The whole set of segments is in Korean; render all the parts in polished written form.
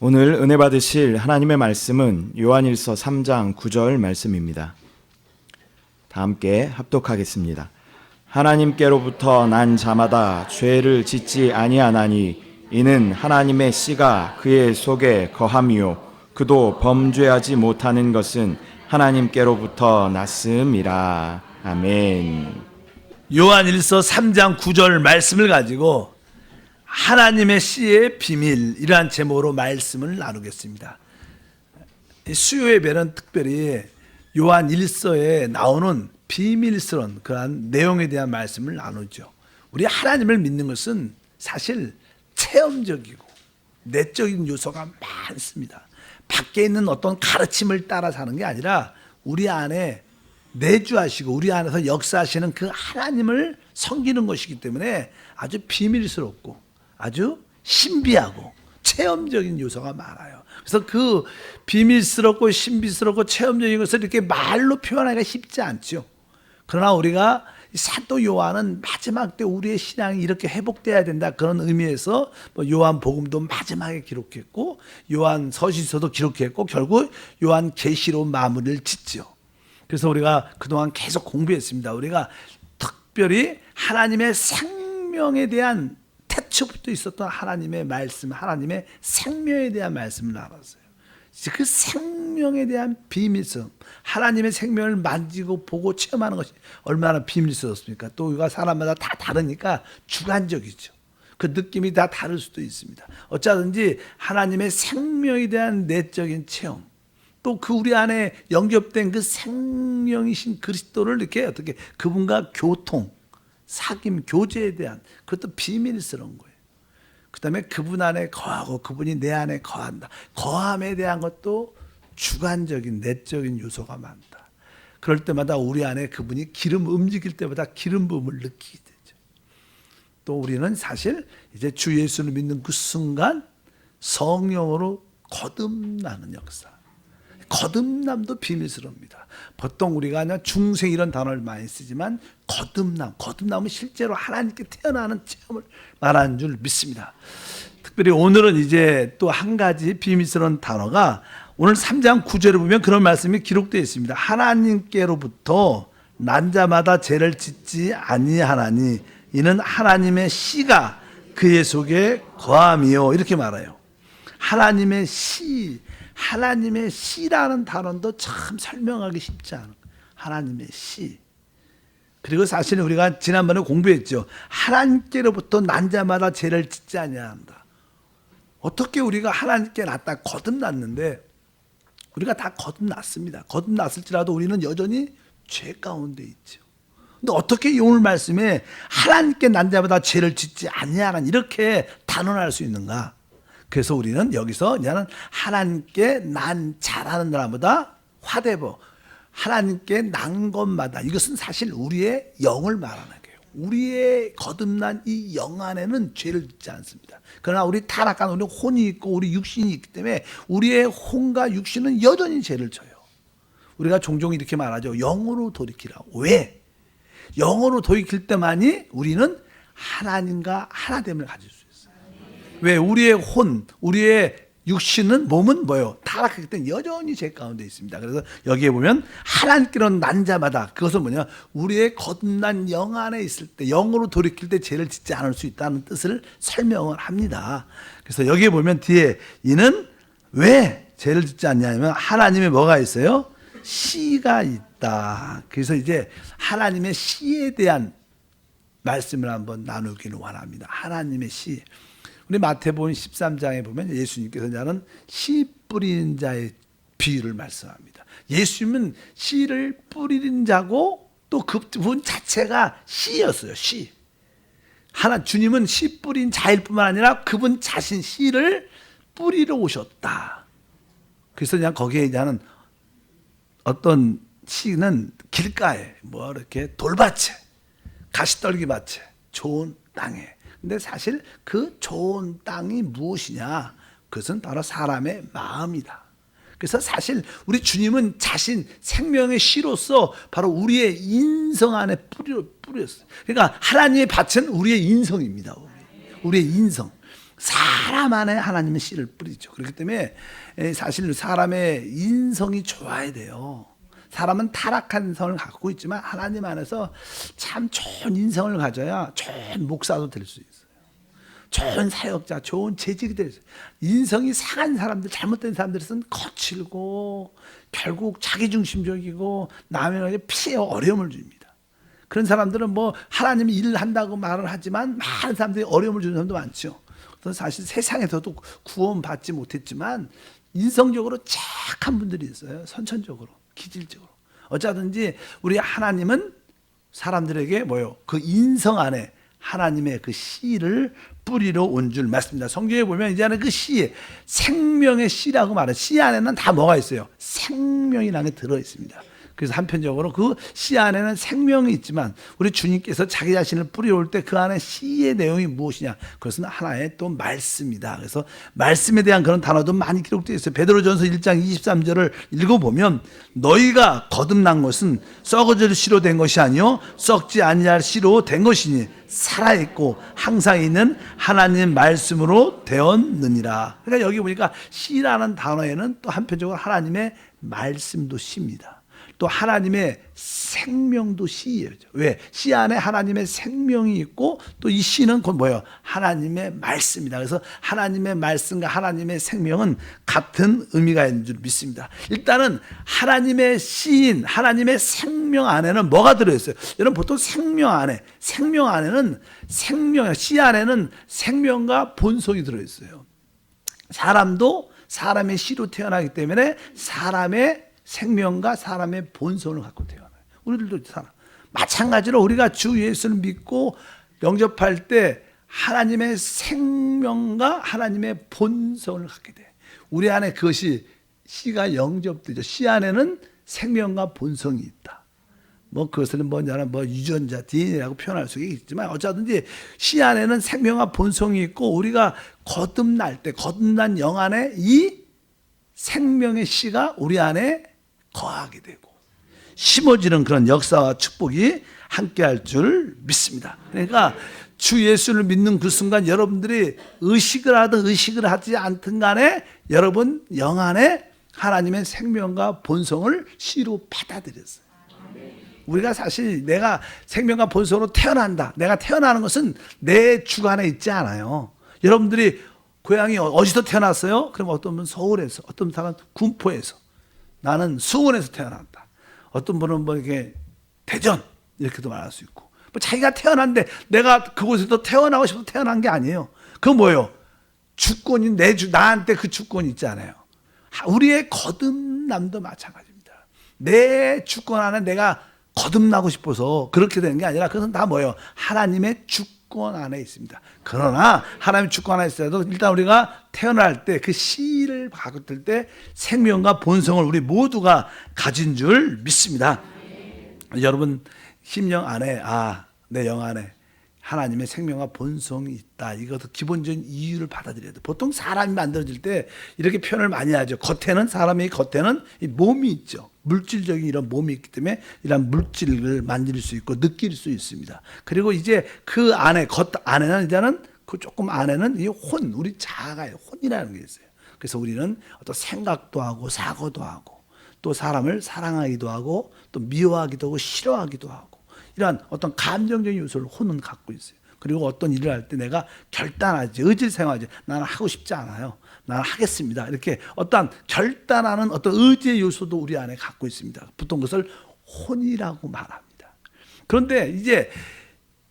오늘 은혜 받으실 하나님의 말씀은 요한일서 3장 9절 말씀입니다. 다 함께 합독하겠습니다. 하나님께로부터 난 자마다 죄를 짓지 아니하나니 이는 하나님의 씨가 그의 속에 거함이요 그도 범죄하지 못하는 것은 하나님께로부터 났음이라. 아멘. 요한일서 3장 9절 말씀을 가지고 하나님의 씨의 비밀, 이러한 제목으로 말씀을 나누겠습니다. 수요 예배는 특별히 요한일서에 나오는 비밀스러운 그러한 내용에 대한 말씀을 나누죠. 우리 하나님을 믿는 것은 사실 체험적이고 내적인 요소가 많습니다. 밖에 있는 어떤 가르침을 따라 사는 게 아니라 우리 안에 내주하시고 우리 안에서 역사하시는 그 하나님을 섬기는 것이기 때문에 아주 비밀스럽고 아주 신비하고 체험적인 요소가 많아요. 그래서 그 비밀스럽고 신비스럽고 체험적인 것을 이렇게 말로 표현하기가 쉽지 않죠. 그러나 우리가 사도 요한은 마지막 때 우리의 신앙이 이렇게 회복돼야 된다, 그런 의미에서 요한 복음도 마지막에 기록했고 요한 서신서도 기록했고 결국 요한 계시로 마무리를 짓죠. 그래서 우리가 그동안 계속 공부했습니다. 우리가 특별히 하나님의 생명에 대한 태초부터 있었던 하나님의 말씀, 하나님의 생명에 대한 말씀을 알았어요. 그 생명에 대한 비밀성, 하나님의 생명을 만지고 보고 체험하는 것이 얼마나 비밀스럽습니까? 또 우리가 사람마다 다 다르니까 주관적이죠. 그 느낌이 다 다를 수도 있습니다. 어쩌든지 하나님의 생명에 대한 내적인 체험, 또 그 우리 안에 영접된 그 생명이신 그리스도를 이렇게 어떻게 그분과 교통, 사귐, 교제에 대한 그것도 비밀스러운 거예요. 그 다음에 그분 안에 거하고 그분이 내 안에 거한다. 거함에 대한 것도 주관적인 내적인 요소가 많다. 그럴 때마다 우리 안에 그분이 기름 움직일 때마다 기름 부음을 느끼게 되죠. 또 우리는 사실 이제 주 예수를 믿는 그 순간 성령으로 거듭나는 역사. 거듭남도 비밀스럽습니다. 보통 우리가 그냥 중생 이런 단어를 많이 쓰지만 거듭남은 실제로 하나님께 태어나는 체험을 말하는 줄 믿습니다. 특별히 오늘은 이제 또 한 가지 비밀스러운 단어가 오늘 3장 9절에 보면 그런 말씀이 기록되어 있습니다. 하나님께로부터 난 자마다 죄를 짓지 아니하나니 이는 하나님의 씨가 그의 속에 거함이요, 이렇게 말해요. 하나님의 씨, 하나님의 씨라는 단어도 참 설명하기 쉽지 않아요. 하나님의 씨. 그리고 사실 우리가 지난번에 공부했죠. 하나님께로부터 난 자마다 죄를 짓지 아니한다. 어떻게 우리가 하나님께 났다, 거듭났는데 우리가 다 거듭났습니다. 거듭났을지라도 우리는 여전히 죄 가운데 있죠. 근데 어떻게 오늘 말씀에 하나님께 난 자마다 죄를 짓지 아니하라 이렇게 단언할 수 있는가? 그래서 우리는 여기서 이제는 하나님께 난 자라는 사람보다 화대보, 하나님께 난 것마다, 이것은 사실 우리의 영을 말하는 거예요. 우리의 거듭난 이 영 안에는 죄를 짓지 않습니다. 그러나 우리 타락한 우리 혼이 있고 우리 육신이 있기 때문에 우리의 혼과 육신은 여전히 죄를 져요. 우리가 종종 이렇게 말하죠. 영으로 돌이키라고. 왜? 영으로 돌이킬 때만이 우리는 하나님과 하나됨을 가질 수 있어요. 왜? 우리의 혼, 우리의 육신은, 몸은 뭐예요? 타락하기 때문에 여전히 죄 가운데 있습니다. 그래서 여기에 보면 하나님께로 난 자마다, 그것은 뭐냐? 우리의 거듭난 영 안에 있을 때, 영으로 돌이킬 때 죄를 짓지 않을 수 있다는 뜻을 설명을 합니다. 그래서 여기에 보면 뒤에 이는 왜 죄를 짓지 않냐면 하나님의 뭐가 있어요? 씨가 있다. 그래서 이제 하나님의 씨에 대한 말씀을 한번 나누기를 원합니다. 하나님의 씨. 우리 마태복음 13장에 보면 예수님께서 나는 씨 뿌리는 자의 비유를 말씀합니다. 예수님은 씨를 뿌리는 자고 또 그분 자체가 씨였어요. 씨. 주님은 씨 뿌린 자일 뿐만 아니라 그분 자신 씨를 뿌리러 오셨다. 그래서 그냥 거기에 대한 어떤 씨는 길가에 이렇게 돌밭에, 가시떨기 밭에, 좋은 땅에. 근데 사실 그 좋은 땅이 무엇이냐? 그것은 바로 사람의 마음이다. 그래서 사실 우리 주님은 자신 생명의 씨로서 바로 우리의 인성 안에 뿌렸어요. 그러니까 하나님의 밭은 우리의 인성입니다. 우리의 인성. 사람 안에 하나님은 씨를 뿌리죠. 그렇기 때문에 사실 사람의 인성이 좋아야 돼요. 사람은 타락한 인성을 갖고 있지만 하나님 안에서 참 좋은 인성을 가져야 좋은 목사도 될 수 있어요. 좋은 사역자, 좋은 재직이 될 수 있어요. 인성이 상한 사람들, 잘못된 사람들은 거칠고 결국 자기중심적이고 남에게 피해 어려움을 줍니다. 그런 사람들은 뭐 하나님이 일을 한다고 말을 하지만 많은 사람들이 어려움을 주는 사람도 많죠. 그래서 사실 세상에서도 구원받지 못했지만 인성적으로 착한 분들이 있어요. 선천적으로, 기질적으로. 어쩌든지 우리 하나님은 사람들에게 뭐요? 그 인성 안에 하나님의 그 씨를 뿌리러 온 줄 맞습니다. 성경에 보면 이제는 그 씨, 생명의 씨라고 말해요. 씨 안에는 다 뭐가 있어요? 생명이라는 게 들어 있습니다. 그래서 한편적으로 그 씨 안에는 생명이 있지만 우리 주님께서 자기 자신을 뿌려올 때 그 안에 씨의 내용이 무엇이냐? 그것은 하나의 또 말씀이다. 그래서 말씀에 대한 그런 단어도 많이 기록되어 있어요. 베드로전서 1장 23절을 읽어보면 너희가 거듭난 것은 썩어질 씨로 된 것이 아니요 썩지 아니할 씨로 된 것이니 살아있고 항상 있는 하나님 말씀으로 되었느니라. 그러니까 여기 보니까 씨라는 단어에는 또 한편적으로 하나님의 말씀도 씨입니다. 또 하나님의 생명도 씨예요. 왜? 씨 안에 하나님의 생명이 있고 또 이 씨는 곧 뭐예요? 하나님의 말씀이다. 그래서 하나님의 말씀과 하나님의 생명은 같은 의미가 있는 줄 믿습니다. 일단은 하나님의 씨인 하나님의 생명 안에는 뭐가 들어있어요? 여러분 보통 생명 안에는 씨 안에는 생명과 본성이 들어있어요. 사람도 사람의 씨로 태어나기 때문에 사람의 생명과 사람의 본성을 갖고 태어나요. 우리들도 살아. 마찬가지로 우리가 주 예수를 믿고 영접할 때 하나님의 생명과 하나님의 본성을 갖게 돼. 우리 안에 그것이 씨가 영접되죠. 씨 안에는 생명과 본성이 있다. 뭐 그것을 뭐냐면 뭐 유전자 DNA라고 표현할 수 있지만 어쩌든지 씨 안에는 생명과 본성이 있고 우리가 거듭난 영 안에 이 생명의 씨가 우리 안에 거하게 되고 심어지는 그런 역사와 축복이 함께할 줄 믿습니다. 그러니까 주 예수를 믿는 그 순간 여러분들이 의식을 하든 의식을 하지 않든 간에 여러분 영 안에 하나님의 생명과 본성을 씨로 받아들였어요. 우리가 사실 내가 생명과 본성으로 태어난다. 내가 태어나는 것은 내 주관에 있지 않아요. 여러분들이 고향이 어디서 태어났어요? 그럼 어떤 분은 서울에서, 어떤 사람은 군포에서, 나는 수원에서 태어났다. 어떤 분은 뭐 이렇게 대전 이렇게도 말할 수 있고, 뭐 자기가 태어났는데 내가 그곳에서 태어나고 싶어서 태어난 게 아니에요. 그건 뭐예요? 주권이 나한테 그 주권이 있잖아요. 우리의 거듭남도 마찬가지입니다. 내 주권 안에 내가 거듭나고 싶어서 그렇게 되는 게 아니라 그것은 다 뭐예요? 하나님의 주권 안에 있습니다. 그러나 하나님의 주권 안에 있어도 일단 우리가 태어날 때 그 씨를 받을 때 생명과 본성을 우리 모두가 가진 줄 믿습니다. 여러분 심령 안에 내 영 안에 하나님의 생명과 본성이 있다. 이것도 기본적인 이유를 받아들여야 돼. 보통 사람이 만들어질 때 이렇게 표현을 많이 하죠. 사람의 겉에는 이 몸이 있죠. 물질적인 이런 몸이 있기 때문에 이런 물질을 만질 수 있고 느낄 수 있습니다. 그리고 이제 그 안에 겉 안에는 이제는 그 조금 안에는 이 우리 자아가 혼이라는 게 있어요. 그래서 우리는 어떤 생각도 하고 사고도 하고 또 사람을 사랑하기도 하고 또 미워하기도 하고 싫어하기도 하고 이러한 어떤 감정적인 요소를 혼은 갖고 있어요. 그리고 어떤 일을 할 때 내가 결단하지, 의질생활하지. 나는 하고 싶지 않아요. 나는 하겠습니다. 이렇게 어떤 결단하는 어떤 의지의 요소도 우리 안에 갖고 있습니다. 보통 그것을 혼이라고 말합니다. 그런데 이제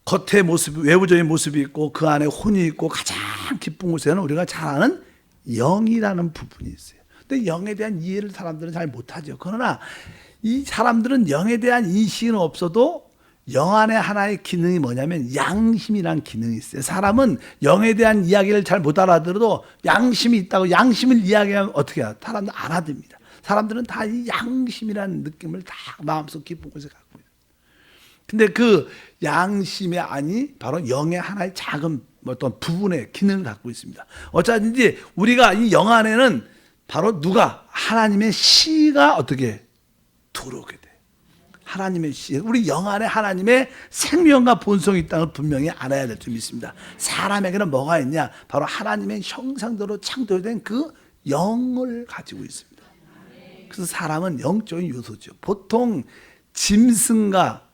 겉의 모습, 외부적인 모습이 있고 그 안에 혼이 있고 가장 깊은 곳에는 우리가 잘 아는 영이라는 부분이 있어요. 근데 영에 대한 이해를 사람들은 잘 못하죠. 그러나 이 사람들은 영에 대한 인식은 없어도 영 안에 하나의 기능이 뭐냐면 양심이라는 기능이 있어요. 사람은 영에 대한 이야기를 잘 못 알아들어도 양심이 있다고 양심을 이야기하면 어떻게 해요? 사람들 알아듣습니다. 사람들은 다 이 양심이라는 느낌을 다 마음속 깊은 곳에 갖고 있어요. 근데 그 양심의 안이 바로 영의 하나의 작은 어떤 부분의 기능을 갖고 있습니다. 어쩌든지 우리가 이 영 안에는 바로 누가 하나님의 씨가 어떻게 들어오게 돼. 하나님의 씨, 우리 영 안에 하나님의 생명과 본성이 있다는 걸 분명히 알아야 될 줄 믿습니다. 사람에게는 뭐가 있냐? 바로 하나님의 형상대로 창조된 그 영을 가지고 있습니다. 그래서 사람은 영적인 요소죠. 보통 짐승과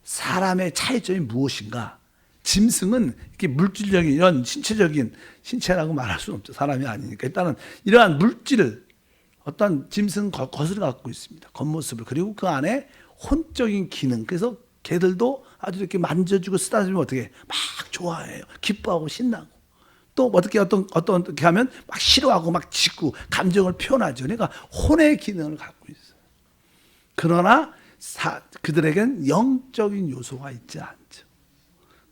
사람의 차이점이 무엇인가? 짐승은 이렇게 물질적인 이런 신체라고 말할 수는 없죠. 사람이 아니니까. 일단은 이러한 물질을 어떤 짐승 것을 갖고 있습니다. 겉모습을. 그리고 그 안에 혼적인 기능. 그래서 개들도 아주 이렇게 만져주고 쓰다듬으면 어떻게 막 좋아해요. 기뻐하고 신나고. 또 어떻게 하면 막 싫어하고 막 짖고 감정을 표현하죠. 그러니까 혼의 기능을 갖고 있어요. 그러나 그들에겐 영적인 요소가 있지 않죠.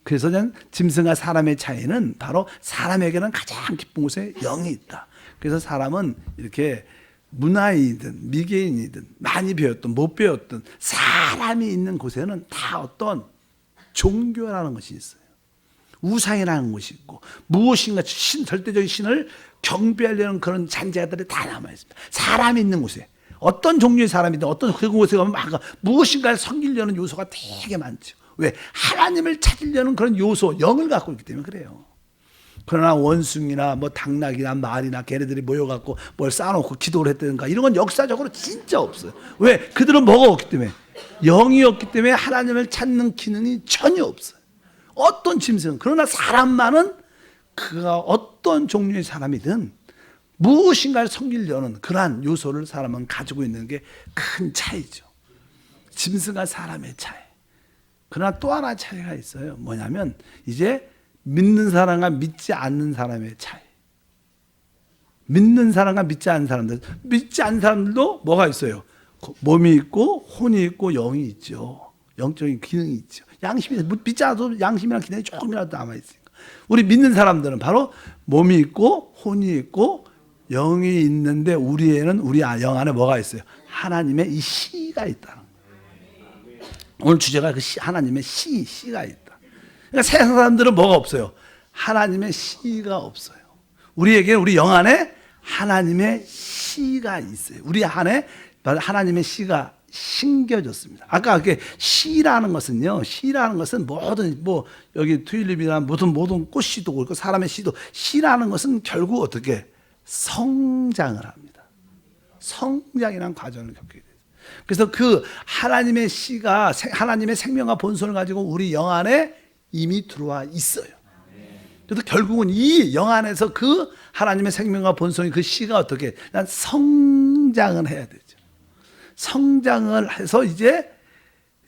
그래서 짐승과 사람의 차이는 바로 사람에게는 가장 깊은 곳에 영이 있다. 그래서 사람은 이렇게 문화인이든 미개인이든 많이 배웠든 못 배웠든 사람이 있는 곳에는 다 어떤 종교라는 것이 있어요. 우상이라는 것이 있고 무엇인가 절대적인 신을 경배하려는 그런 잔재들이 다 남아있습니다. 사람이 있는 곳에 어떤 종류의 사람이든 어떤 그 곳에 가면 무엇인가를 섬기려는 요소가 되게 많죠. 왜? 하나님을 찾으려는 그런 요소, 영을 갖고 있기 때문에 그래요. 그러나 원숭이나 뭐 당나귀나 말이나 걔네들이 모여갖고 뭘 쌓아놓고 기도를 했다든가 이런 건 역사적으로 진짜 없어요. 왜? 그들은 뭐가 없기 때문에, 영이 없기 때문에 하나님을 찾는 기능이 전혀 없어요. 어떤 짐승은. 그러나 사람만은 그가 어떤 종류의 사람이든 무엇인가를 섬기려는 그러한 요소를 사람은 가지고 있는 게 큰 차이죠. 짐승과 사람의 차이. 그러나 또 하나 차이가 있어요. 뭐냐면 이제 믿는 사람과 믿지 않는 사람의 차이. 믿는 사람과 믿지 않는 사람들. 믿지 않는 사람들도 뭐가 있어요? 몸이 있고 혼이 있고 영이 있죠. 영적인 기능이 있죠. 양심이, 믿지 않아도 양심이랑 기능이 조금이라도 남아있으니까. 우리 믿는 사람들은 바로 몸이 있고 혼이 있고 영이 있는데 우리에는 우리 영 안에 뭐가 있어요? 하나님의 이 씨가 있다는 거예요. 오늘 주제가 그 하나님의 씨가 있다. 그러니까 세상 사람들은 뭐가 없어요? 하나님의 씨가 없어요. 우리에게는 우리 영 안에 하나님의 씨가 있어요. 우리 안에 하나님의 씨가 심겨졌습니다. 아까 그게 씨라는 것은요, 씨라는 것은 모든 여기 튤립이나 모든 꽃씨도 그렇고 사람의 씨도 씨라는 것은 결국 어떻게 성장을 합니다. 성장이라는 과정을 겪게 돼요. 그래서 그 하나님의 씨가 하나님의 생명과 본성을 가지고 우리 영 안에 이미 들어와 있어요. 그래서 결국은 이 영 안에서 그 하나님의 생명과 본성이 그 씨가 어떻게 난 성장을 해야 되죠. 성장을 해서 이제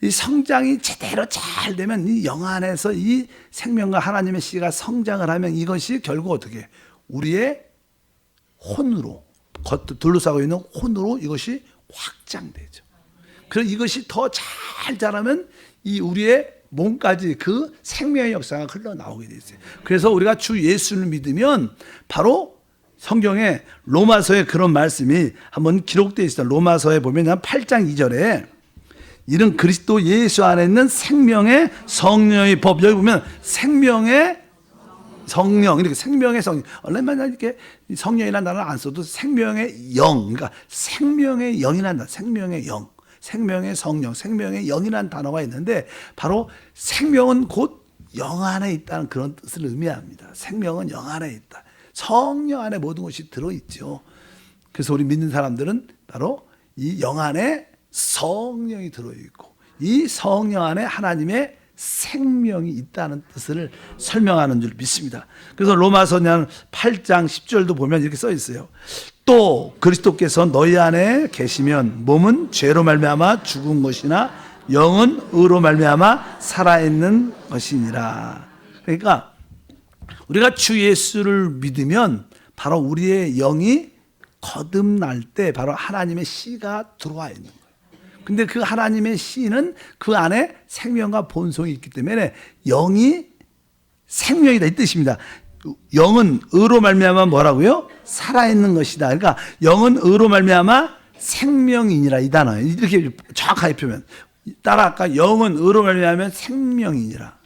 이 성장이 제대로 잘 되면 이 영 안에서 이 생명과 하나님의 씨가 성장을 하면 이것이 결국 어떻게 우리의 혼으로 둘러싸고 있는 혼으로 이것이 확장되죠. 그래서 이것이 더 잘 자라면 이 우리의 몸까지 그 생명의 역사가 흘러나오게 되어 있어요. 그래서 우리가 주 예수를 믿으면 바로 성경에 로마서에 그런 말씀이 한번 기록되어 있어요. 로마서에 보면 8장 2절에 이런 그리스도 예수 안에 있는 생명의 성령의 법, 여기 보면 생명의 성령, 이렇게 생명의 성령. 원래만 이렇게 성령이라는 단어를 안 써도 생명의 영, 그러니까 생명의 영이라는 단어, 생명의 영, 생명의 성령, 생명의 영이라는 단어가 있는데 바로 생명은 곧 영 안에 있다는 그런 뜻을 의미합니다. 생명은 영 안에 있다. 성령 안에 모든 것이 들어있죠. 그래서 우리 믿는 사람들은 바로 이 영 안에 성령이 들어있고 이 성령 안에 하나님의 생명이 있다는 뜻을 설명하는 줄 믿습니다. 그래서 로마서 8장 10절도 보면 이렇게 써 있어요. 또 그리스도께서 너희 안에 계시면 몸은 죄로 말미암아 죽은 것이나 영은 의로 말미암아 살아있는 것이니라. 그러니까 우리가 주 예수를 믿으면 바로 우리의 영이 거듭날 때 바로 하나님의 씨가 들어와 있는 거예요. 근데 그 하나님의 씨는 그 안에 생명과 본성이 있기 때문에 영이 생명이다 이 뜻입니다. 영은 의로 말미암아 뭐라고요? 살아있는 것이다. 그러니까 영은 의로 말미암아 생명이니라 이 단어 이렇게 정확하게 표현. 따라 아까 영은 의로 말미암아 생명이니라.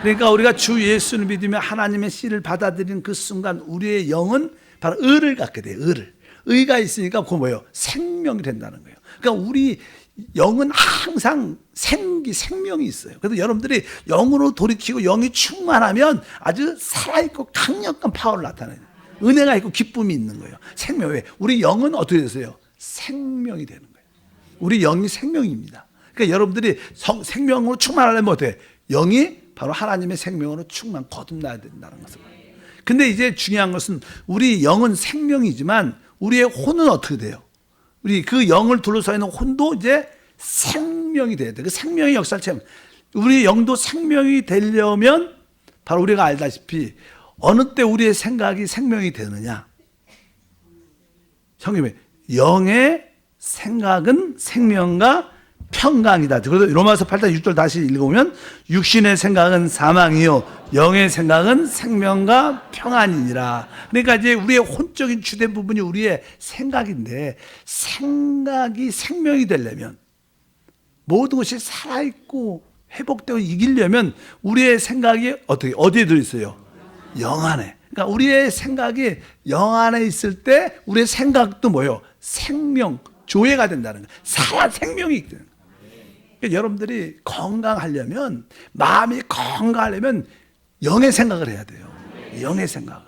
그러니까 우리가 주 예수를 믿으며 하나님의 씨를 받아들이는 그 순간 우리의 영은 바로 의를 갖게 돼요. 의가 있으니까 그거 뭐예요? 생명이 된다는 거예요. 그러니까 우리 영은 항상 생명이 있어요. 그래서 여러분들이 영으로 돌이키고 영이 충만하면 아주 살아있고 강력한 파워를 나타내요. 은혜가 있고 기쁨이 있는 거예요. 생명. 왜? 우리 영은 어떻게 되세요? 생명이 되는 거예요. 우리 영이 생명입니다. 그러니까 여러분들이 생명으로 충만하려면 어떻게? 영이 바로 하나님의 생명으로 거듭나야 된다는 것을. 근데 이제 중요한 것은 우리 영은 생명이지만 우리의 혼은 어떻게 돼요? 우리 그 영을 둘러싸여 있는 혼도 이제 생명이 돼야 돼. 그 생명의 역사를 체험. 우리 영도 생명이 되려면 바로 우리가 알다시피 어느 때 우리의 생각이 생명이 되느냐? 성경에 영의 생각은 생명과 평강이다. 그래서 로마서 8장 6절 다시 읽어보면 육신의 생각은 사망이요 영의 생각은 생명과 평안이니라. 그러니까 이제 우리의 혼적인 주된 부분이 우리의 생각인데 생각이 생명이 되려면 모든 것이 살아있고 회복되고 이기려면 우리의 생각이 어디에 들어있어요? 영 안에. 그러니까 우리의 생각이 영 안에 있을 때 우리의 생각도 뭐예요? 생명, 조회가 된다는 거예요. 생명이 있거든. 그러니까 여러분들이 건강하려면, 마음이 건강하려면 영의 생각을 해야 돼요. 영의 생각을.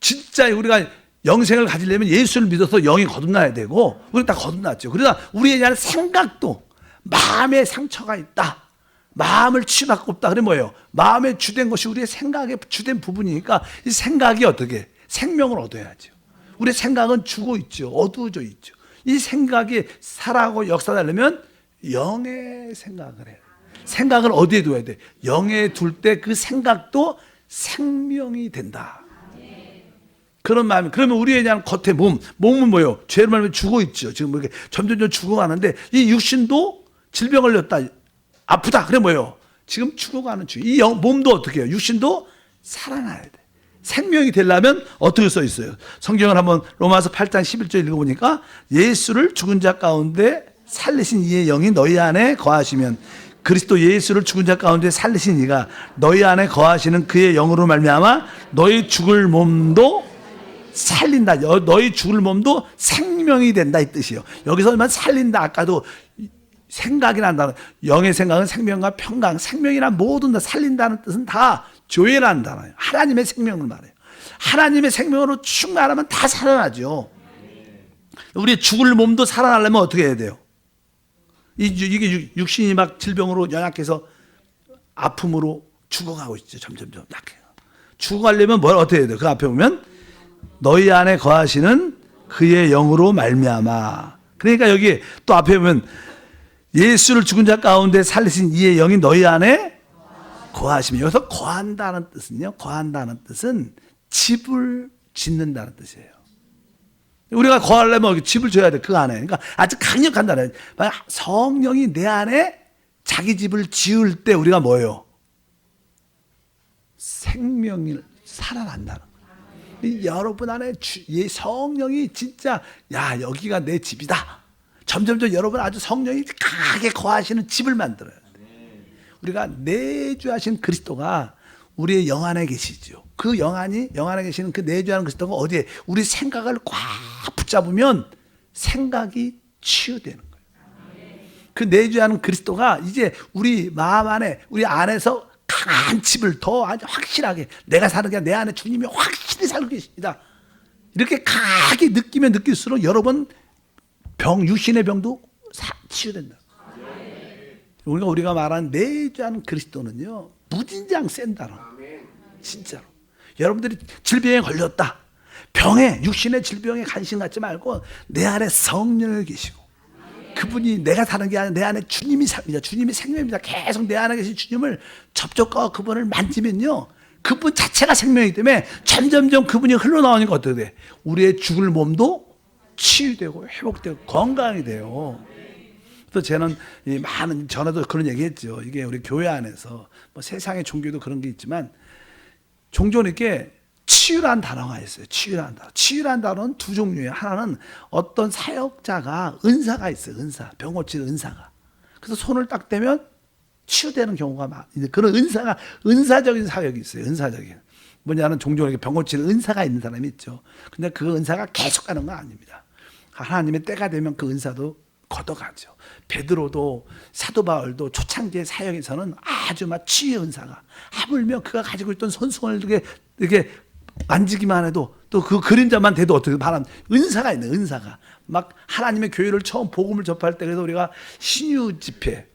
진짜 우리가 영생을 가지려면 예수를 믿어서 영이 거듭나야 되고, 우리 다 거듭났죠. 그러나 우리에 대한 생각도 마음에 상처가 있다. 마음을 치유받고 없다. 그래 뭐예요? 마음에 주된 것이 우리의 생각의 주된 부분이니까 이 생각이 어떻게? 생명을 얻어야죠. 우리의 생각은 죽어 있죠. 어두워져 있죠. 이 생각이 살아가고 역사하려면 영의 생각을 해야 돼. 생각을 어디에 둬야 돼? 영에 둘 때 그 생각도 생명이 된다. 그런 마음이. 그러면 우리에 대한 겉에 몸은 뭐예요? 죄로 말하면 죽어 있죠. 지금 이렇게 점점 죽어가는데 이 육신도 질병 걸렸다. 아프다. 그래 뭐예요? 지금 죽어가는 중. 이 몸도 어떻게 해요? 육신도 살아나야 돼. 생명이 되려면 어떻게 써 있어요? 성경을 한번 로마서 8장 11절 읽어보니까 예수를 죽은 자 가운데 살리신 이의 영이 너희 안에 거하시면 그리스도 예수를 죽은 자 가운데 살리신 이가 너희 안에 거하시는 그의 영으로 말미암아 너희 죽을 몸도 살린다. 너희 죽을 몸도 생명이 된다 이 뜻이에요. 여기서만 살린다. 아까도 생각이 난다는 영의 생각은 생명과 평강, 생명이란 모든 다 살린다는 뜻은 다 조회라는 단어예요. 하나님의 생명을 말해요. 하나님의 생명으로 충만하면 다 살아나죠. 우리 죽을 몸도 살아나려면 어떻게 해야 돼요? 이게 육신이 막 질병으로 연약해서 아픔으로 죽어가고 있죠. 점점점 약해요. 죽어가려면 뭘 어떻게 해야 돼요? 그 앞에 보면 너희 안에 거하시는 그의 영으로 말미암아. 그러니까 여기 또 앞에 보면 예수를 죽은 자 가운데 살리신 이의 영이 너희 안에 거하시면, 여기서 거한다는 뜻은요, 거한다는 뜻은 집을 짓는다는 뜻이에요. 우리가 거하려면 집을 줘야 돼, 그 안에. 그러니까 아주 강력한 단어예요. 성령이 내 안에 자기 집을 지을 때 우리가 뭐예요? 생명이 살아난다는 거예요. 여러분 안에 성령이 진짜, 야, 여기가 내 집이다. 점점점 여러분 아주 성령이 강하게 거하시는 집을 만들어요. 우리가 내주하신 그리스도가 우리의 영 안에 계시죠. 그 영 안에 계시는 그 내주하는 그리스도가 어디에? 우리 생각을 꽉 붙잡으면 생각이 치유되는 거예요. 그 내주하는 그리스도가 이제 우리 마음 안에, 우리 안에서 강한 집을 더 아주 확실하게, 내가 사는 게 내 안에 주님이 확실히 살고 계십니다. 이렇게 강하게 느끼면 느낄수록 여러분 육신의 병도 치유된다. 우리가 말하는 내주하는 그리스도는요, 무진장 센 단어. 진짜로. 여러분들이 질병에 걸렸다. 육신의 질병에 관심 갖지 말고 내 안에 성령이 계시고, 그분이 내가 사는 게 아니라 내 안에 주님이 삽니다. 주님이 생명입니다. 계속 내 안에 계신 주님을 접촉하고 그분을 만지면요, 그분 자체가 생명이기 때문에 점점점 그분이 흘러나오니까 어떻게 돼? 우리의 죽을 몸도 치유되고 회복되고 건강이 돼요. 또 저는 전에도 그런 얘기했죠. 이게 우리 교회 안에서 뭐 세상의 종교도 그런 게 있지만 종종 이렇게 치유라는 단어가 있어요. 치유라는 단어. 치유라는 단어는 두 종류예요. 하나는 어떤 사역자가 은사가 있어요. 병 고치는 은사가. 그래서 손을 딱 대면 치유되는 경우가 많아요. 그런 은사적인 사역이 있어요. 은사적인. 뭐냐면 종종 이렇게 병 고치는 은사가 있는 사람이 있죠. 근데 그 은사가 계속 가는 건 아닙니다. 하나님의 때가 되면 그 은사도 걷어가죠. 베드로도 사도 바울도 초창기의 사역에서는 아주 막 치유의 은사가, 하물며 그가 가지고 있던 손수건을 이렇게 만지기만 해도 또 그 그림자만 돼도 어떻게 바람 은사가 있는 은사가 막 하나님의 교회를 처음 복음을 접할 때, 그래서 우리가 신유 집회,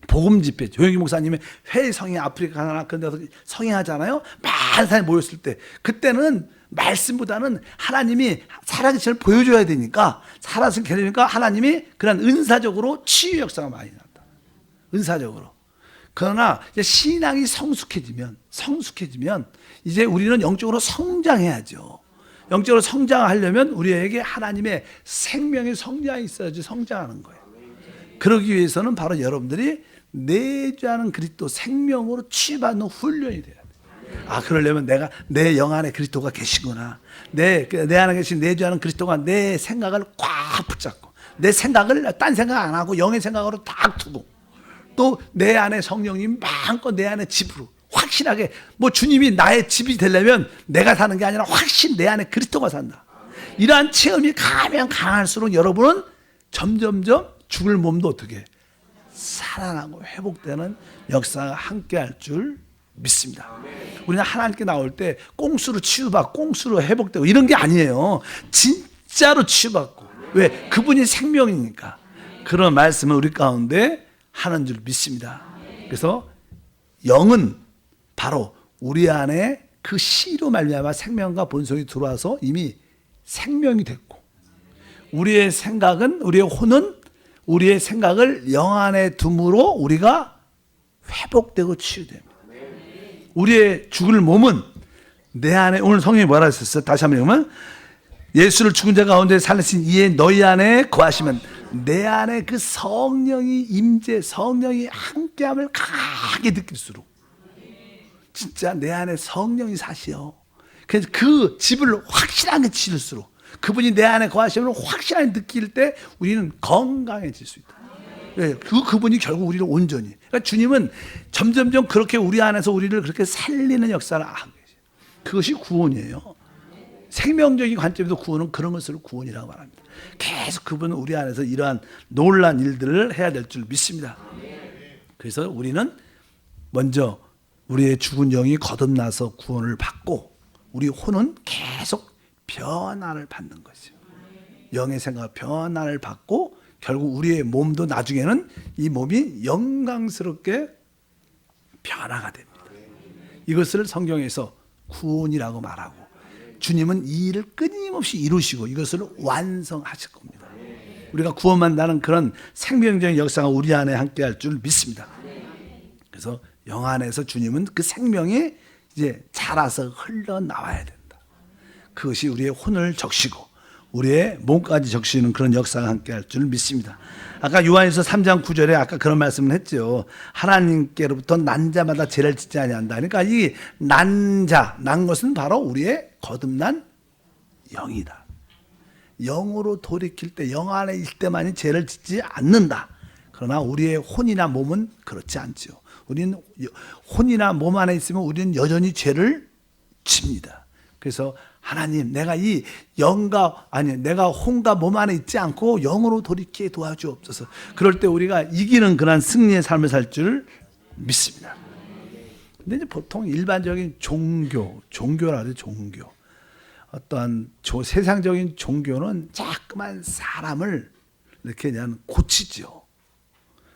복음 집회, 조영기 목사님의 회의 성회 아프리카 하나 그런 데서 성회하잖아요. 많은 사람이 모였을 때, 그때는 말씀보다는 하나님이 살아계심을 보여줘야 되니까, 살아계신 계시니까 하나님이 그런 은사적으로 치유 역사가 많이 난다. 은사적으로. 그러나 이제 신앙이 성숙해지면 이제 우리는 영적으로 성장해야죠. 영적으로 성장하려면 우리에게 하나님의 생명의 성장이 있어야지 성장하는 거예요. 그러기 위해서는 바로 여러분들이 내주하는 그리스도 생명으로 취받는 훈련이 돼야 돼요. 아, 그러려면 내가 내 영 안에 그리스도가 계시구나. 내 안에 계신 내주하는 그리스도가 내 생각을 꽉 붙잡고, 내 생각을 딴 생각 안 하고 영의 생각으로 딱 두고, 또 내 안에 성령님 마음껏 내 안에 집으로 확실하게, 뭐 주님이 나의 집이 되려면 내가 사는 게 아니라 확신 내 안에 그리스도가 산다. 이러한 체험이 가면 강할수록 여러분은 점점점 죽을 몸도 어떻게 살아나고 회복되는 역사가 함께할 줄 믿습니다. 우리는 하나님께 나올 때 꽁수로 치유받고 꽁수로 회복되고 이런 게 아니에요. 진짜로 치유받고. 왜? 그분이 생명이니까. 그런 말씀을 우리 가운데 하는 줄 믿습니다. 그래서 영은 바로 우리 안에 그 씨로 말미암아 생명과 본성이 들어와서 이미 생명이 됐고, 우리의 생각은, 우리의 혼은 우리의 생각을 영 안에 둠으로 우리가 회복되고 치유됩니다. 우리의 죽을 몸은 내 안에, 오늘 성경이 뭐라 했었어요? 다시 한번 읽으면, 예수를 죽은 자 가운데 살리신 이에 너희 안에 거하시면 내 안에 그 성령이 임재, 성령이 함께함을 강하게 느낄수록, 진짜 내 안에 성령이 사시어. 그래서 그 집을 확실하게 치를수록, 그분이 내 안에 거하심을 확실하게 느낄 때 우리는 건강해질 수 있다. 네, 그분이 결국 우리를 온전히. 그러니까 주님은 점점점 그렇게 우리 안에서 우리를 그렇게 살리는 역사를 하고 계세요. 그것이 구원이에요. 생명적인 관점에서 구원은 그런 것을 구원이라고 말합니다. 계속 그분은 우리 안에서 이러한 놀라운 일들을 해야 될 줄 믿습니다. 그래서 우리는 먼저 우리의 죽은 영이 거듭나서 구원을 받고, 우리 혼은 계속 변화를 받는 거죠. 영의 생각 변화를 받고, 결국 우리의 몸도 나중에는 이 몸이 영광스럽게 변화가 됩니다. 이것을 성경에서 구원이라고 말하고, 주님은 이 일을 끊임없이 이루시고 이것을 완성하실 겁니다. 우리가 구원받는 그런 생명적인 역사가 우리 안에 함께할 줄 믿습니다. 그래서 영 안에서 주님은 그 생명이 이제 자라서 흘러나와야 된다. 그것이 우리의 혼을 적시고 우리의 몸까지 적시는 그런 역사가 함께할 줄 믿습니다. 아까 요한일서 3장 9절에 아까 그런 말씀을 했죠. 하나님께로부터 난 자마다 죄를 짓지 아니한다. 그러니까 이 난 것은 바로 우리의 거듭난 영이다. 영으로 돌이킬 때, 영 안에 있을 때만이 죄를 짓지 않는다. 그러나 우리의 혼이나 몸은 그렇지 않죠. 우리는 혼이나 몸 안에 있으면 우리는 여전히 죄를 집니다. 그래서 하나님, 내가 이 내가 혼과 몸 안에 있지 않고 영으로 돌이키게 도와주옵소서. 그럴 때 우리가 이기는 그런 승리의 삶을 살 줄 믿습니다. 근데 이제 보통 일반적인 종교라 그래요, 종교. 어떠한 세상적인 종교는 자꾸만 사람을 이렇게 그냥 고치죠.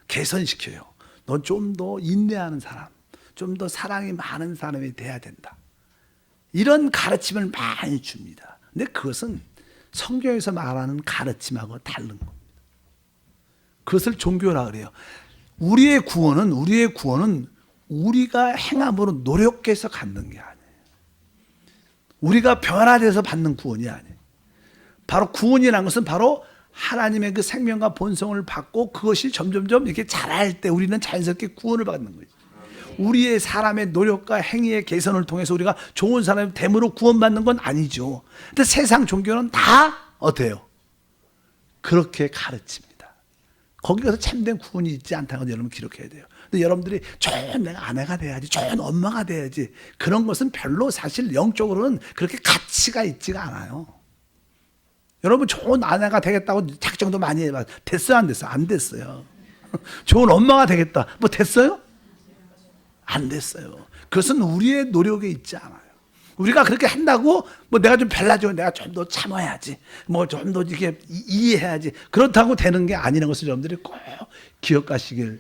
개선시켜요. 넌 좀 더 인내하는 사람, 좀 더 사랑이 많은 사람이 돼야 된다. 이런 가르침을 많이 줍니다. 근데 그것은 성경에서 말하는 가르침하고 다른 겁니다. 그것을 종교라 그래요. 우리의 구원은 우리가 행함으로 노력해서 갖는 게 아니에요. 우리가 변화돼서 받는 구원이 아니에요. 바로 구원이라는 것은 바로 하나님의 그 생명과 본성을 받고 그것이 점점점 이렇게 자랄 때 우리는 자연스럽게 구원을 받는 거죠. 우리의 사람의 노력과 행위의 개선을 통해서 우리가 좋은 사람이 됨으로 구원받는 건 아니죠. 근데 세상 종교는 다 어때요? 그렇게 가르칩니다. 거기 가서 참된 구원이 있지 않다는 걸 여러분 기록해야 돼요. 근데 여러분들이 좋은 내가 아내가 돼야지, 좋은 엄마가 돼야지, 그런 것은 별로 사실 영적으로는 그렇게 가치가 있지가 않아요. 여러분 좋은 아내가 되겠다고 작정도 많이 해봐. 됐어요, 안 됐어요? 안 됐어요. 좋은 엄마가 되겠다. 뭐 됐어요? 안 됐어요. 그것은 우리의 노력에 있지 않아요. 우리가 그렇게 한다고 뭐 내가 좀 별나죠. 내가 좀 더 참아야지. 뭐 좀 더 이렇게 이해해야지. 그렇다고 되는 게 아니라는 것을 여러분들이 꼭 기억하시길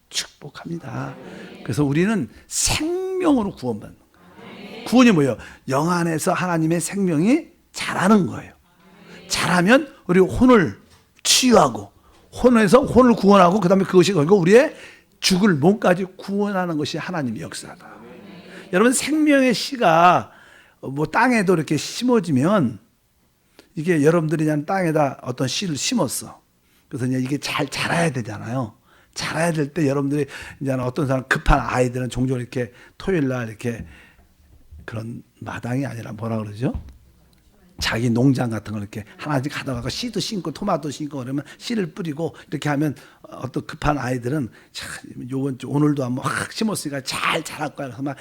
축복합니다. 그래서 우리는 생명으로 구원받는 거예요. 구원이 뭐예요? 영 안에서 하나님의 생명이 자라는 거예요. 자라면 우리 혼을 치유하고 혼에서 혼을 구원하고 그다음에 그것이 우리의 죽을 몸까지 구원하는 것이 하나님의 역사다. 여러분 생명의 씨가 뭐 땅에도 이렇게 심어지면 이게 여러분들이 그냥 땅에다 어떤 씨를 심었어. 그래서 이제 이게 잘 자라야 되잖아요. 자라야 될 때 여러분들이 이제 어떤 사람 급한 아이들은 종종 이렇게 토요일 날 이렇게 그런 마당이 아니라 뭐라 그러죠? 자기 농장 같은 걸 이렇게 하나씩 가다가 씨도 심고 토마토 심고 그러면 씨를 뿌리고 이렇게 하면 어떤 급한 아이들은 참 요번 주 오늘도 한번 확 심었으니까 잘 자랄 거야. 그래서 막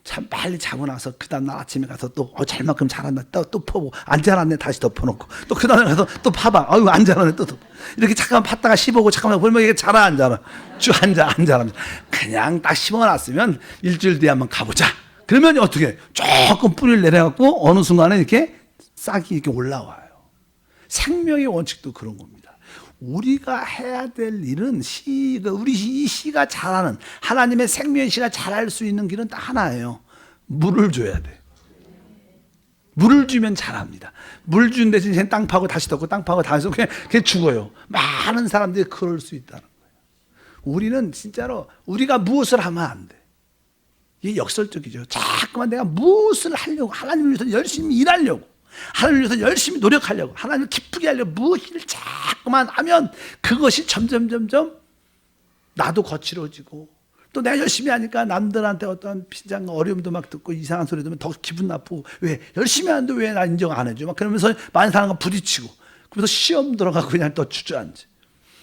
참 빨리 자고 나서 그 다음날 아침에 가서 또 잘만큼 자랐나 또 퍼고 안 자랐네 다시 덮어놓고 또 그 다음에 가서 또 파봐. 아유 안 자랐네 또 덮어. 이렇게 잠깐 팠다가 씹어보고 잠깐만 보면 이게 자라 안 자라. 쭉 안 자라. 그냥 딱 심어놨으면 일주일 뒤에 한번 가보자. 그러면 어떻게 조금 뿌리를 내려갖고 어느 순간에 이렇게 싹이 이렇게 올라와요. 생명의 원칙도 그런 겁니다. 우리가 해야 될 일은 우리 이 씨가 자라는 하나님의 생명의 씨가 자랄 수 있는 길은 딱 하나예요. 물을 줘야 돼. 물을 주면 자랍니다. 물 준 대신 땅 파고 다시 덮고 땅 파고 다시 덮고 그냥 죽어요. 많은 사람들이 그럴 수 있다는 거예요. 우리는 진짜로 우리가 무엇을 하면 안 돼. 이게 역설적이죠. 자꾸만 내가 무엇을 하려고 하나님을 위해서 열심히 일하려고 하나님을 위해서 열심히 노력하려고 하나님을 기쁘게 하려고 무엇을 자꾸만 하면 그것이 점점 나도 거칠어지고 또 내가 열심히 하니까 남들한테 어떤 빈장과 어려움도 막 듣고 이상한 소리 들으면 더 기분 나쁘고 왜 열심히 하는데 왜 나 인정 안 해줘 막 그러면서 많은 사람과 부딪히고 그래서 시험 들어가고 그냥 또 주저앉지.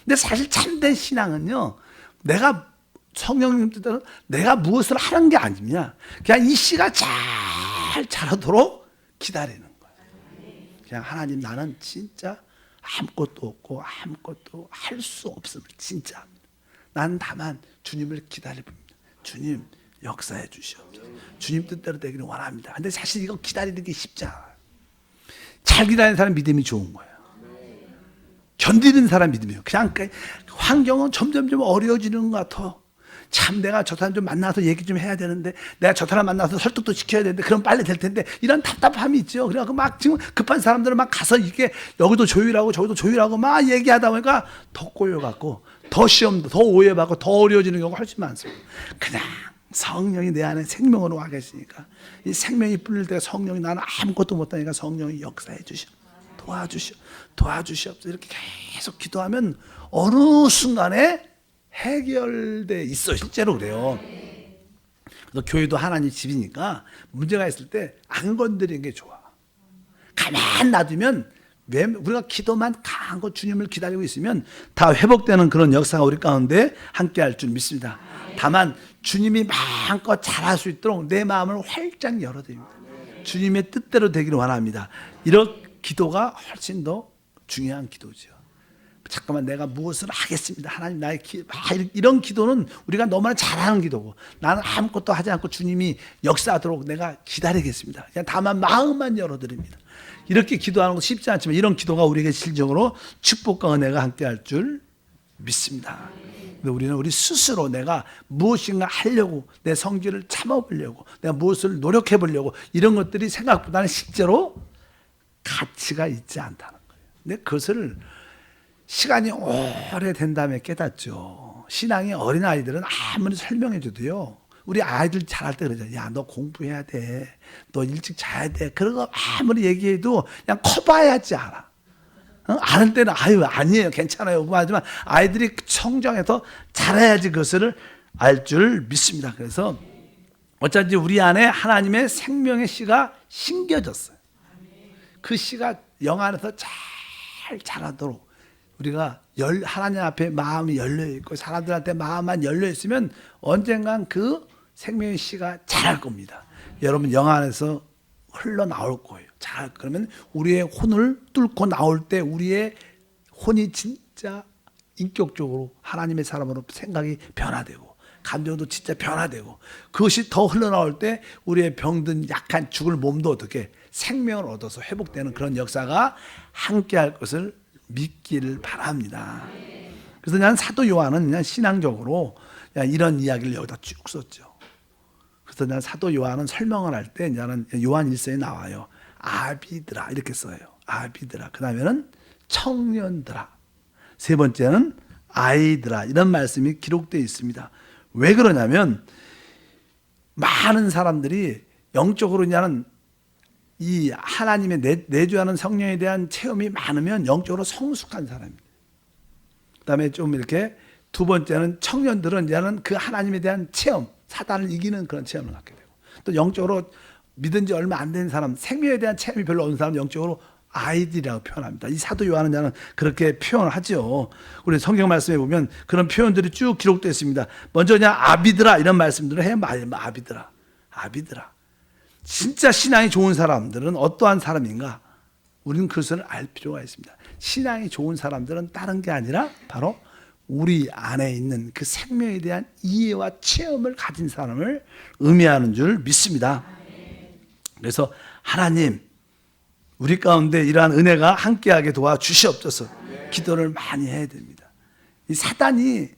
근데 사실 참된 신앙은요 내가 성령님 뜻대로 내가 무엇을 하는 게 아니냐 그냥 이 씨가 잘 자라도록 기다리는 거예요. 그냥 하나님 나는 진짜 아무것도 없고 아무것도 할 수 없음을 진짜 합니다. 난 다만 주님을 기다려봅니다. 주님 역사해 주시옵소서. 주님 뜻대로 되기를 원합니다. 근데 사실 이거 기다리는 게 쉽지 않아요. 잘 기다리는 사람 믿음이 좋은 거예요. 견디는 사람 믿음이에요. 그냥 환경은 점점 어려워지는 것 같아. 참 내가 저 사람 좀 만나서 얘기 좀 해야 되는데 내가 저 사람 만나서 설득도 시켜야 되는데 그럼 빨리 될 텐데 이런 답답함이 있죠. 그래갖고 막 지금 급한 사람들은 막 가서 이게 여기도 조율하고 저기도 조율하고 막 얘기하다 보니까 더 꼬여갖고 더 시험도 더 오해받고 더 어려워지는 경우가 훨씬 많습니다. 그냥 성령이 내 안에 생명으로 와 계시니까 이 생명이 뿌릴 때 성령이 나는 아무것도 못하니까 성령이 역사해 주시오. 도와주시옵소서. 이렇게 계속 기도하면 어느 순간에 해결돼 있어. 실제로 그래요. 그래서 교회도 하나님 집이니까 문제가 있을 때 안 건드리는 게 좋아. 가만 놔두면 우리가 기도만 강하고 주님을 기다리고 있으면 다 회복되는 그런 역사가 우리 가운데 함께할 줄 믿습니다. 다만 주님이 마음껏 잘할 수 있도록 내 마음을 활짝 열어드립니다. 주님의 뜻대로 되기를 원합니다. 이런 기도가 훨씬 더 중요한 기도죠. 잠깐만 내가 무엇을 하겠습니다. 하나님 나의 이런 기도는 우리가 너무나 잘하는 기도고 나는 아무것도 하지 않고 주님이 역사하도록 내가 기다리겠습니다. 그냥 다만 마음만 열어드립니다. 이렇게 기도하는 거 쉽지 않지만 이런 기도가 우리에게 실적으로 축복과 은혜가 함께할 줄 믿습니다. 근데 우리는 우리 스스로 내가 무엇인가 하려고 내 성질을 참아보려고 내가 무엇을 노력해보려고 이런 것들이 생각보다는 실제로 가치가 있지 않다는 거예요. 근데 그것을 시간이 오래된 다음에 깨닫죠. 신앙이 어린아이들은 아무리 설명해줘도요. 우리 아이들 잘할 때 그러잖아요. 야, 너 공부해야 돼. 너 일찍 자야 돼. 그런 거 아무리 얘기해도 그냥 커봐야지 알아. 아는 때는 아니에요. 괜찮아요. 하지만 아이들이 성장해서 잘해야지 그것을 알 줄 믿습니다. 그래서 어쩐지 우리 안에 하나님의 생명의 씨가 심겨졌어요. 그 씨가 영 안에서 잘 자라도록 우리가 하나님 앞에 마음이 열려있고 사람들한테 마음만 열려있으면 언젠간 그 생명의 씨가 자랄 겁니다. 여러분 영 안에서 흘러나올 거예요. 자, 그러면 우리의 혼을 뚫고 나올 때 우리의 혼이 진짜 인격적으로 하나님의 사람으로 생각이 변화되고 감정도 진짜 변화되고 그것이 더 흘러나올 때 우리의 병든 약한 죽을 몸도 어떻게 생명을 얻어서 회복되는 그런 역사가 함께할 것을 믿기를 바랍니다. 그래서 난 사도 요한은 그냥 신앙적으로 그냥 이런 이야기를 여기다 쭉 썼죠. 그래서 난 사도 요한은 설명을 할 때 나는 요한 1서에 나와요. 아비들아 이렇게 써요. 아비들아. 그 다음에는 청년들아. 세 번째는 아이들아. 이런 말씀이 기록되어 있습니다. 왜 그러냐면 많은 사람들이 영적으로 그냥 이 하나님의 내주하는 성령에 대한 체험이 많으면 영적으로 성숙한 사람입니다. 그 다음에 좀 이렇게 두 번째는 청년들은 이제는 그 하나님에 대한 체험, 사단을 이기는 그런 체험을 갖게 되고 또 영적으로 믿은 지 얼마 안 된 사람, 생명에 대한 체험이 별로 없는 사람 영적으로 아이들이라고 표현합니다. 이 사도 요한은 저는 그렇게 표현을 하죠. 우리 성경 말씀에 보면 그런 표현들이 쭉 기록되어 있습니다. 먼저 그냥 아비들아 이런 말씀들을 해요. 아비들아. 아비들아. 진짜 신앙이 좋은 사람들은 어떠한 사람인가? 우리는 그것을 알 필요가 있습니다. 신앙이 좋은 사람들은 다른 게 아니라 바로 우리 안에 있는 그 생명에 대한 이해와 체험을 가진 사람을 의미하는 줄 믿습니다. 그래서 하나님 우리 가운데 이러한 은혜가 함께하게 도와주시옵소서. 기도를 많이 해야 됩니다. 이 사단이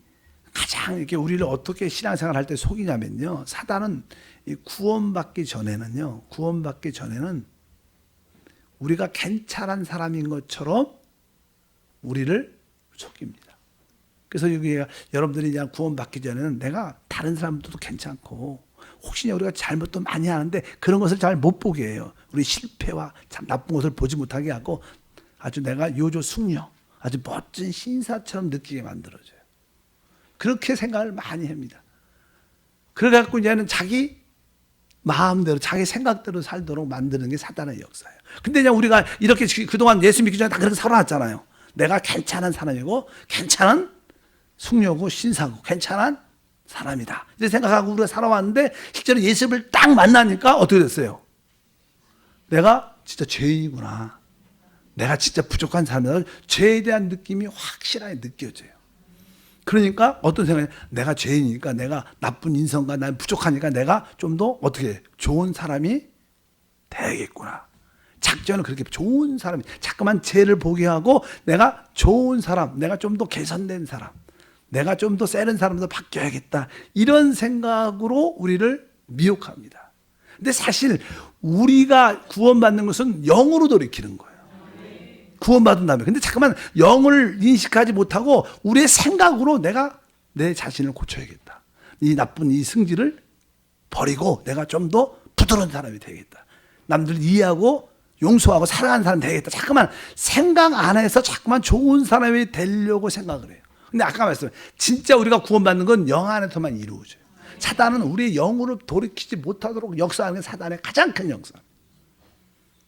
가장 이렇게 우리를 어떻게 신앙생활 할 때 속이냐면요. 사단은 이 구원받기 전에는 우리가 괜찮은 사람인 것처럼 우리를 속입니다. 그래서 여기 여러분들이 그냥 구원받기 전에는 내가 다른 사람들도 괜찮고 혹시 우리가 잘못도 많이 하는데 그런 것을 잘 못 보게 해요. 우리 실패와 참 나쁜 것을 보지 못하게 하고 아주 내가 요조 숙녀, 아주 멋진 신사처럼 느끼게 만들어줘요. 그렇게 생각을 많이 합니다. 그래갖고 이제는 자기 마음대로, 자기 생각대로 살도록 만드는 게 사단의 역사예요. 근데 그냥 우리가 이렇게 그동안 예수 믿기 전에 다 그렇게 살아왔잖아요. 내가 괜찮은 사람이고, 괜찮은 숙녀고, 신사고, 괜찮은 사람이다. 이제 생각하고 우리가 살아왔는데, 실제로 예수를 딱 만나니까 어떻게 됐어요? 내가 진짜 죄인이구나. 내가 진짜 부족한 사람이다. 죄에 대한 느낌이 확실하게 느껴져요. 그러니까 어떤 생각이 내가 죄인이니까 내가 나쁜 인성과 난 부족하니까 내가 좀 더 어떻게 좋은 사람이 되겠구나. 작전을 그렇게 좋은 사람이 자꾸만 죄를 보게 하고 내가 좋은 사람, 내가 좀 더 개선된 사람, 내가 좀 더 세른 사람으로 바뀌어야겠다. 이런 생각으로 우리를 미혹합니다. 근데 사실 우리가 구원받는 것은 영으로 돌이키는 거예요. 구원받은 다음에. 근데 잠깐만 영을 인식하지 못하고 우리의 생각으로 내가 내 자신을 고쳐야겠다. 이 나쁜 이 승질을 버리고 내가 좀 더 부드러운 사람이 되겠다. 남들 이해하고 용서하고 사랑하는 사람이 되겠다. 잠깐만 생각 안에서 자꾸만 좋은 사람이 되려고 생각을 해요. 근데 아까 말했어요. 진짜 우리가 구원받는 건 영 안에서만 이루어져요. 사단은 우리의 영으로 돌이키지 못하도록 역사하는 게 사단의 가장 큰 역사.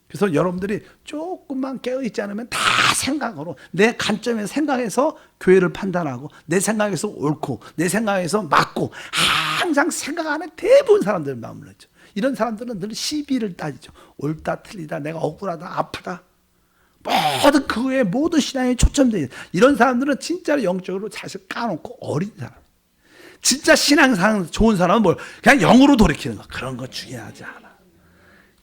그래서 여러분들이 조금만 깨어있지 않으면 다 생각으로 내 관점에서 생각해서 교회를 판단하고 내 생각에서 옳고 내 생각에서 맞고 항상 생각 안에 대부분 사람들 마음을 했죠. 이런 사람들은 늘 시비를 따지죠. 옳다 틀리다 내가 억울하다 아프다 모든 그 외에 모든 신앙에 초점되어 있는 이런 사람들은 진짜로 영적으로 자식 까놓고 어린 사람. 진짜 신앙상 좋은 사람은 뭘 그냥 영으로 돌이키는 거 그런 거 중요하지 않아.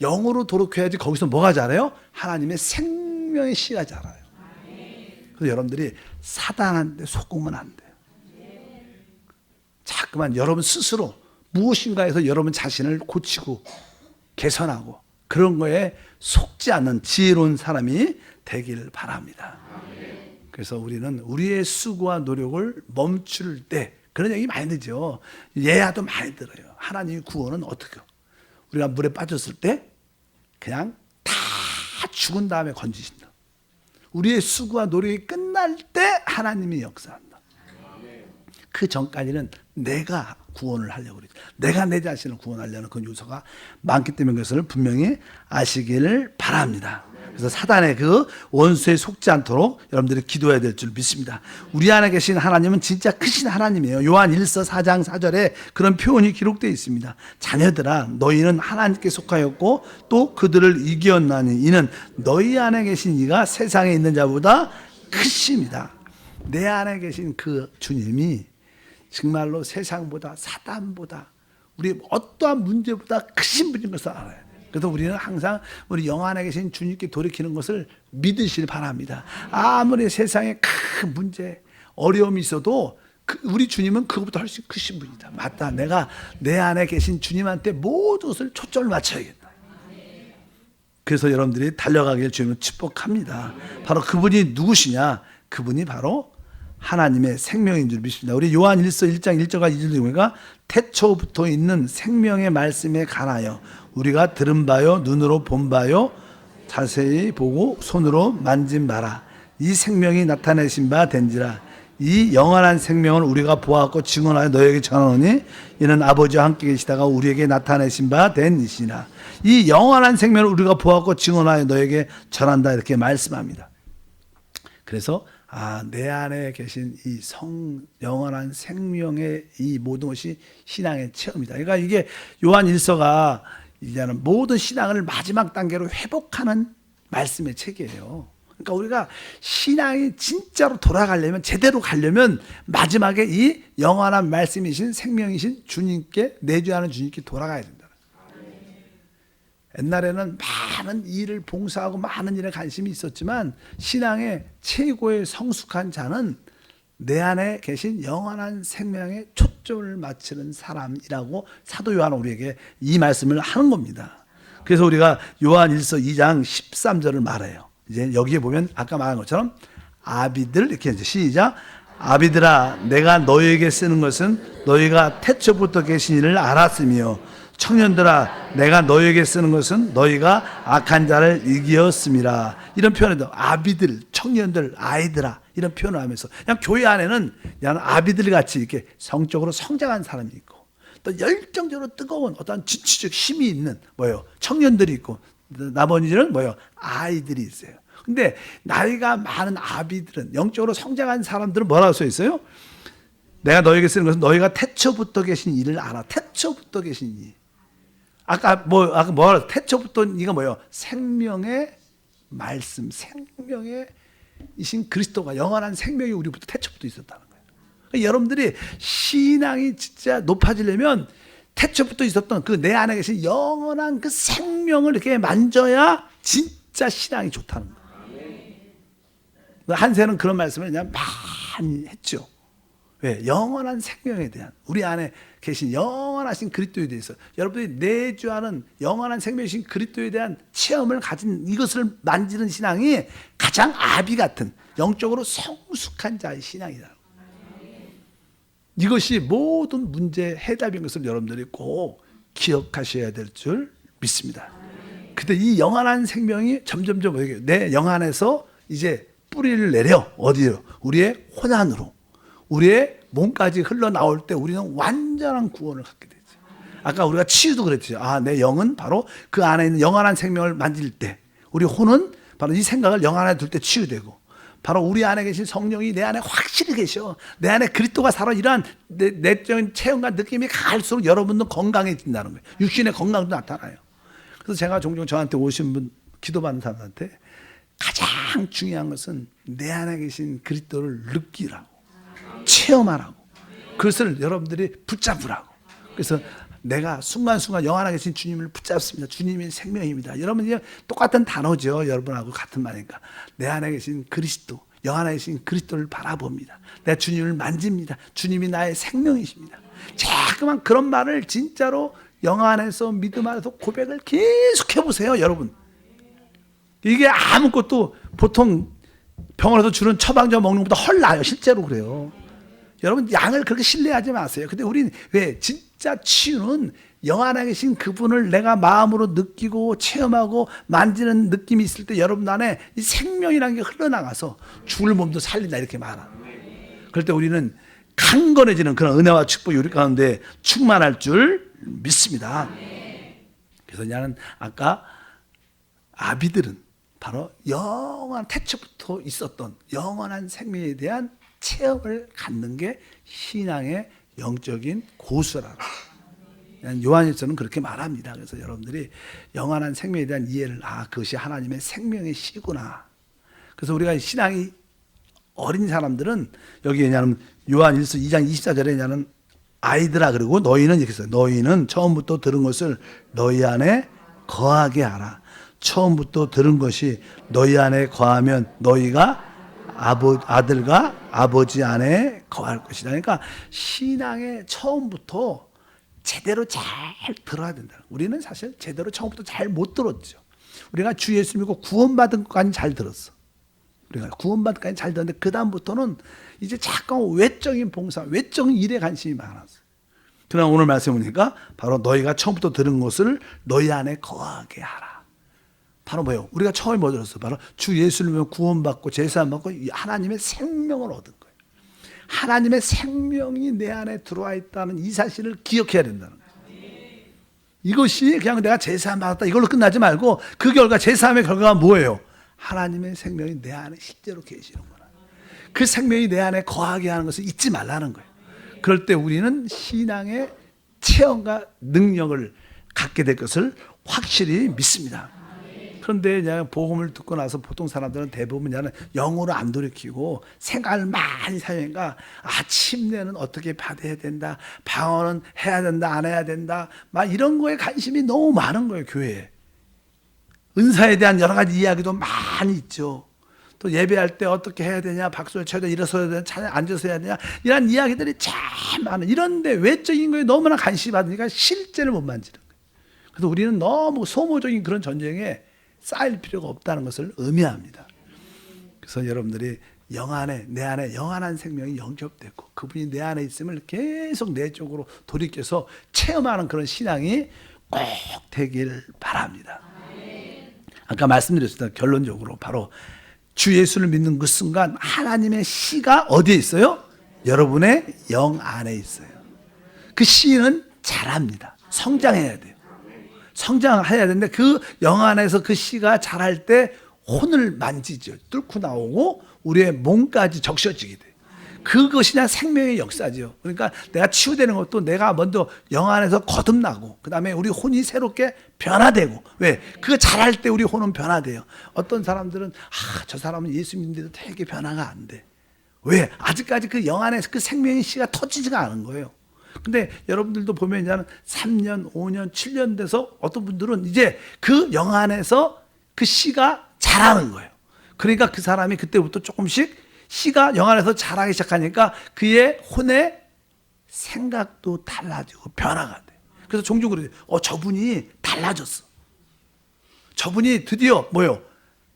영으로 돌이켜야지 거기서 뭐가 자라요? 하나님의 생명의 씨가 자라요. 그래서 여러분들이 사단한테 속으면 안 돼요. 자꾸만 여러분 스스로 무엇인가에서 여러분 자신을 고치고 개선하고 그런 거에 속지 않는 지혜로운 사람이 되길 바랍니다. 그래서 우리는 우리의 수고와 노력을 멈출 때 그런 얘기 많이 들죠. 예야도 많이 들어요. 하나님의 구원은 어떻게 우리가 물에 빠졌을 때 그냥 다 죽은 다음에 건지신다. 우리의 수고와 노력이 끝날 때 하나님이 역사한다. 그 전까지는 내가 구원을 하려고 그러죠. 내가 내 자신을 구원하려는 그 요소가 많기 때문에 그것을 분명히 아시기를 바랍니다. 그래서 사단의 그 원수에 속지 않도록 여러분들이 기도해야 될 줄 믿습니다. 우리 안에 계신 하나님은 진짜 크신 하나님이에요. 요한 1서 4장 4절에 그런 표현이 기록되어 있습니다. 자녀들아 너희는 하나님께 속하였고 또 그들을 이기었나니 이는 너희 안에 계신 이가 세상에 있는 자보다 크십니다. 내 안에 계신 그 주님이 정말로 세상보다 사단보다 우리 어떠한 문제보다 크신 분인 것을 알아요. 그래서 우리는 항상 우리 영 안에 계신 주님께 돌이키는 것을 믿으시길 바랍니다. 아무리 세상에 큰 문제, 어려움이 있어도 우리 주님은 그것보다 훨씬 크신 분이다. 맞다. 내가 내 안에 계신 주님한테 모든 것을 초점을 맞춰야겠다. 그래서 여러분들이 달려가길 주님은 축복합니다. 바로 그분이 누구시냐? 그분이 바로 하나님의 생명인 줄 믿습니다. 우리 요한 1서 1장 1절과 2절에 보니까 태초부터 있는 생명의 말씀에 관하여 우리가 들은 바요 눈으로 본 바요 자세히 보고 손으로 만진 바라. 이 생명이 나타내신 바 된지라. 이 영원한 생명을 우리가 보았고 증언하여 너에게 전하노니 이는 아버지와 함께 계시다가 우리에게 나타내신 바 된 이시라. 이 영원한 생명을 우리가 보았고 증언하여 너에게 전한다 이렇게 말씀합니다. 그래서 내 안에 계신 이 영원한 생명의 이 모든 것이 신앙의 체험이다. 그러니까 이게 요한 1서가 이제는 모든 신앙을 마지막 단계로 회복하는 말씀의 책이에요. 그러니까 우리가 신앙이 진짜로 돌아가려면 제대로 가려면 마지막에 이 영원한 말씀이신 생명이신 주님께 내주하는 주님께 돌아가야 된다. 옛날에는 많은 일을 봉사하고 많은 일에 관심이 있었지만 신앙의 최고의 성숙한 자는 내 안에 계신 영원한 생명에 초점을 맞추는 사람이라고 사도 요한은 우리에게 이 말씀을 하는 겁니다. 그래서 우리가 요한 1서 2장 13절을 말해요. 이제 여기에 보면 아까 말한 것처럼 아비들 이렇게 이제 시작. 아비들아 내가 너희에게 쓰는 것은 너희가 태초부터 계신 이를 알았으며 청년들아 내가 너희에게 쓰는 것은 너희가 악한 자를 이기었음이라. 이런 표현을 아비들, 청년들, 아이들아 이런 표현을 하면서 그냥 교회 안에는 그냥 아비들 같이 이렇게 성적으로 성장한 사람이 있고 또 열정적으로 뜨거운 어떤 진취적 힘이 있는 청년들이 있고 나머지는 아이들이 있어요. 근데 나이가 많은 아비들은 영적으로 성장한 사람들은 뭐라고 써 있어요? 내가 너에게 쓰는 것은 너희가 태초부터 계신 이를 알아. 태초부터 계신 이. 아까 뭐라 태초부터 이가 생명의 말씀, 생명의 이신 그리스도가 영원한 생명이 우리부터 태초부터 있었다는 거예요. 그러니까 여러분들이 신앙이 진짜 높아지려면 태초부터 있었던 그 내 안에 계신 영원한 그 생명을 이렇게 만져야 진짜 신앙이 좋다는 거예요. 한세는 그런 말씀을 그냥 많이 했죠. 왜? 영원한 생명에 대한 우리 안에 계신 영원하신 그리스도에 대해서 여러분들이 내주하는 영원한 생명이신 그리스도에 대한 체험을 가진 이것을 만지는 신앙이 가장 아비 같은 영적으로 성숙한 자의 신앙이다. 이것이 모든 문제의 해답인 것을 여러분들이 꼭 기억하셔야 될 줄 믿습니다. 근데 이 영원한 생명이 점점점 내 영 안에서 이제 뿌리를 내려 어디로? 우리의 혼안으로 우리의 몸까지 흘러나올 때 우리는 완전한 구원을 갖게 되죠. 아까 우리가 치유도 그랬죠. 내 영은 바로 그 안에 있는 영원한 생명을 만질 때 우리 혼은 바로 이 생각을 영 안에 둘 때 치유되고 바로 우리 안에 계신 성령이 내 안에 확실히 계셔. 내 안에 그리스도가 살아. 이러한 내적인 체험과 느낌이 갈수록 여러분도 건강해진다는 거예요. 육신의 건강도 나타나요. 그래서 제가 종종 저한테 오신 분 기도받는 사람한테 가장 중요한 것은 내 안에 계신 그리스도를 느끼라고 체험하라고 그것을 여러분들이 붙잡으라고. 그래서 내가 순간순간 영 안에 계신 주님을 붙잡습니다. 주님이 생명입니다. 여러분이 똑같은 단어죠. 여러분하고 같은 말이니까 내 안에 계신 그리스도, 영 안에 계신 그리스도를 바라봅니다. 내가 주님을 만집니다. 주님이 나의 생명이십니다. 자꾸만 그런 말을 진짜로 영 안에서 믿음 안에서 고백을 계속 해보세요. 여러분 이게 아무것도 보통 병원에서 주는 처방전 먹는 것보다 헐 나아요. 실제로 그래요. 여러분 양을 그렇게 신뢰하지 마세요. 근데 우린 왜 진짜 치유는 영 안에 계신 그분을 내가 마음으로 느끼고 체험하고 만지는 느낌이 있을 때 여러분 안에 이 생명이라는 게 흘러나가서 죽을 몸도 살린다 이렇게 말하는 거예요. 그럴 때 우리는 강건해지는 그런 은혜와 축복이 우리 가운데 충만할 줄 믿습니다. 그래서 나는 아까 아비들은 바로 영원한 태초부터 있었던 영원한 생명에 대한 체험을 갖는 게 신앙의 영적인 고수라고. 요한일서는 그렇게 말합니다. 그래서 여러분들이 영원한 생명에 대한 이해를 그것이 하나님의 생명의 씨구나. 그래서 우리가 신앙이 어린 사람들은 여기 왜냐하면 요한일서 2장 24절에 왜냐하면 아이들아 그러고 너희는 이렇게 써요. 너희는 처음부터 들은 것을 너희 안에 거하게 하라. 처음부터 들은 것이 너희 안에 거하면 너희가 아들과 아버지 안에 거할 것이다. 그러니까 신앙의 처음부터 제대로 잘 들어야 된다. 우리는 사실 제대로 처음부터 잘 못 들었죠. 우리가 주 예수 믿고 구원받은 것까지 잘 들었어. 우리가 구원받은 것까지 잘 들었는데 그 다음부터는 이제 잠깐 외적인 봉사, 외적인 일에 관심이 많았어. 그러나 오늘 말씀 보니까 바로 너희가 처음부터 들은 것을 너희 안에 거하게 하라. 바로 뭐예요? 우리가 처음에 뭐 들었어? 바로 주 예수를 믿으면 구원받고 제사함 받고 하나님의 생명을 얻은 거예요. 하나님의 생명이 내 안에 들어와 있다는 이 사실을 기억해야 된다는 거예요. 이것이 그냥 내가 제사함 받았다 이걸로 끝나지 말고 그 결과 제사함의 결과가 뭐예요? 하나님의 생명이 내 안에 실제로 계시는구나. 그 생명이 내 안에 거하게 하는 것을 잊지 말라는 거예요. 그럴 때 우리는 신앙의 체험과 능력을 갖게 될 것을 확실히 믿습니다. 그런데 그냥 복음을 듣고 나서 보통 사람들은 대부분 그냥 영어로 안 돌이키고 생각을 많이 사니까 침례는 어떻게 받아야 된다, 방언은 해야 된다, 안 해야 된다, 막 이런 거에 관심이 너무 많은 거예요. 교회에 은사에 대한 여러 가지 이야기도 많이 있죠. 또 예배할 때 어떻게 해야 되냐, 박수를 쳐야 되냐, 일어서야 되냐, 앉아서 해야 되냐, 이런 이야기들이 참 많아요. 이런데 외적인 거에 너무나 관심이 받으니까 실제를 못 만지는 거예요. 그래서 우리는 너무 소모적인 그런 전쟁에 쌓일 필요가 없다는 것을 의미합니다. 그래서 여러분들이 내 안에 영원한 생명이 영접됐고 그분이 내 안에 있음을 계속 내 쪽으로 돌이켜서 체험하는 그런 신앙이 꼭 되길 바랍니다. 아까 말씀드렸습니다. 결론적으로 바로 주 예수를 믿는 그 순간 하나님의 씨가 어디에 있어요? 여러분의 영 안에 있어요. 그 씨는 자랍니다. 성장해야 돼요. 성장해야 되는데 그 영 안에서 그 씨가 자랄 때 혼을 만지죠. 뚫고 나오고 우리의 몸까지 적셔지게 돼요. 그것이 그냥 생명의 역사죠. 그러니까 내가 치유되는 것도 내가 먼저 영 안에서 거듭나고 그 다음에 우리 혼이 새롭게 변화되고. 왜? 그거 자랄 때 우리 혼은 변화돼요. 어떤 사람들은 저 사람은 예수 믿는데도 되게 변화가 안 돼. 왜? 아직까지 그 영 안에서 그 생명의 씨가 터지지가 않은 거예요. 근데 여러분들도 보면 이제 3년, 5년, 7년 돼서 어떤 분들은 이제 그 영 안에서 그 씨가 자라는 거예요. 그러니까 그 사람이 그때부터 조금씩 씨가 영 안에서 자라기 시작하니까 그의 혼의 생각도 달라지고 변화가 돼. 그래서 종종 그러죠. 저분이 달라졌어. 저분이 드디어 뭐요?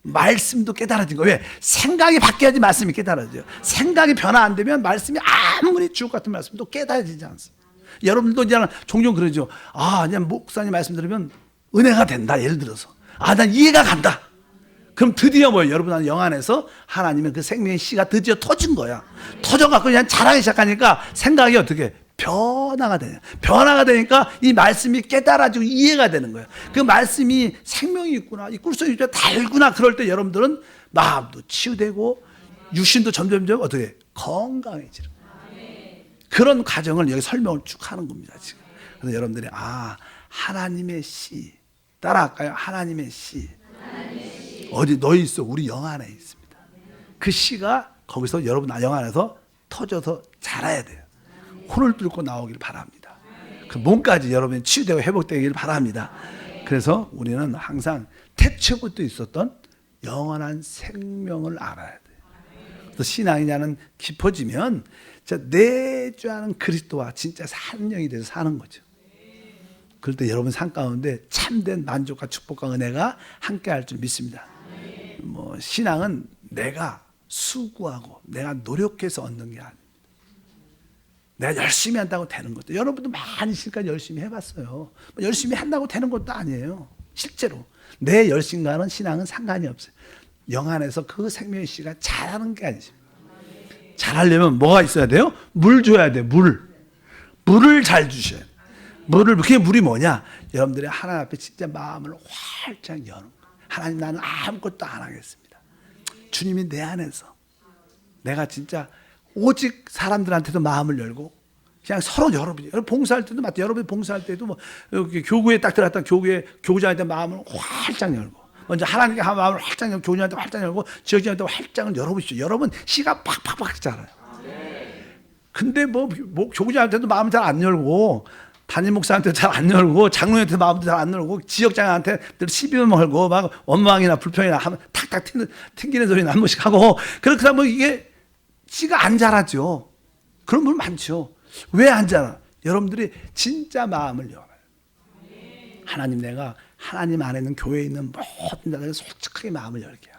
말씀도 깨달아진 거예요. 왜? 생각이 바뀌어야지 말씀이 깨달아져요. 생각이 변화 안 되면 말씀이 아무리 주옥 같은 말씀도 깨달아지지 않습니다. 여러분들도 이제 종종 그러죠. 그냥 목사님 말씀 들으면 은혜가 된다. 예를 들어서. 난 이해가 간다. 그럼 드디어 뭐예요? 여러분 영 안에서 하나님의 그 생명의 씨가 드디어 터진 거야. 터져갖고 그냥 자라기 시작하니까 생각이 어떻게 변화가 되냐. 변화가 되니까 이 말씀이 깨달아지고 이해가 되는 거예요. 그 말씀이 생명이 있구나. 이 꿀송이 달구나. 그럴 때 여러분들은 마음도 치유되고 육신도 점점점 어떻게 건강해지는 거예요. 그런 과정을 여기 설명을 쭉 하는 겁니다. 지금. 그래서 여러분들이 하나님의 씨 따라할까요? 하나님의 씨. 어디 너희 있어? 우리 영 안에 있습니다. 그 씨가 거기서 여러분 영 안에서 터져서 자라야 돼요. 혼을 뚫고 나오길 바랍니다. 그 몸까지 여러분이 치유되고 회복되길 바랍니다. 그래서 우리는 항상 태초부터 있었던 영원한 생명을 알아야 돼요. 그래서 신앙이냐는 깊어지면 내주하는 그리스도와 진짜 사는 영이 돼서 사는 거죠. 그럴 때 여러분 삶 가운데 참된 만족과 축복과 은혜가 함께할 줄 믿습니다. 신앙은 내가 수고하고 내가 노력해서 얻는 게 아닙니다. 내가 열심히 한다고 되는 것도 여러분도 많이 지금까지 열심히 해봤어요. 열심히 한다고 되는 것도 아니에요. 실제로 내 열심과는 신앙은 상관이 없어요. 영 안에서 그 생명의 씨가 자라는 게 아니죠. 자라려면 뭐가 있어야 돼요? 물 줘야 돼. 물을 잘 주셔야 돼요. 그게 물이 뭐냐? 여러분들이 하나님 앞에 진짜 마음을 활짝 여는 거예요. 하나님 나는 아무것도 안 하겠습니다. 주님이 내 안에서 내가 진짜 오직 사람들한테도 마음을 열고 그냥 서로 여러분 봉사할 때도 맞다. 여러분이 봉사할 때도 뭐 여기 교구에 딱 들어갔다 교구에 교구장한테 마음을 활짝 열고 먼저 하나님께 마음을 활짝 열고 교구장한테 활짝 열고 지역장한테 활짝 열어보십시오. 여러분 씨가 팍팍팍 자라요. 근데 뭐 교구장한테도 마음을 잘 안 열고 담임 목사한테 잘 안 열고 장로한테 마음도 잘 안 열고 지역장한테 늘 시비만 걸고 막 원망이나 불평이나 하면 탁탁 튕기는 소리나 한 번씩 하고 그렇게 하면 이게 씨가 안 자라죠. 그런 분 많죠. 왜 안 자라? 여러분들이 진짜 마음을 열어요. 하나님 내가 하나님 안에 있는 교회에 있는 모든 자들에게 솔직하게 마음을 열게요.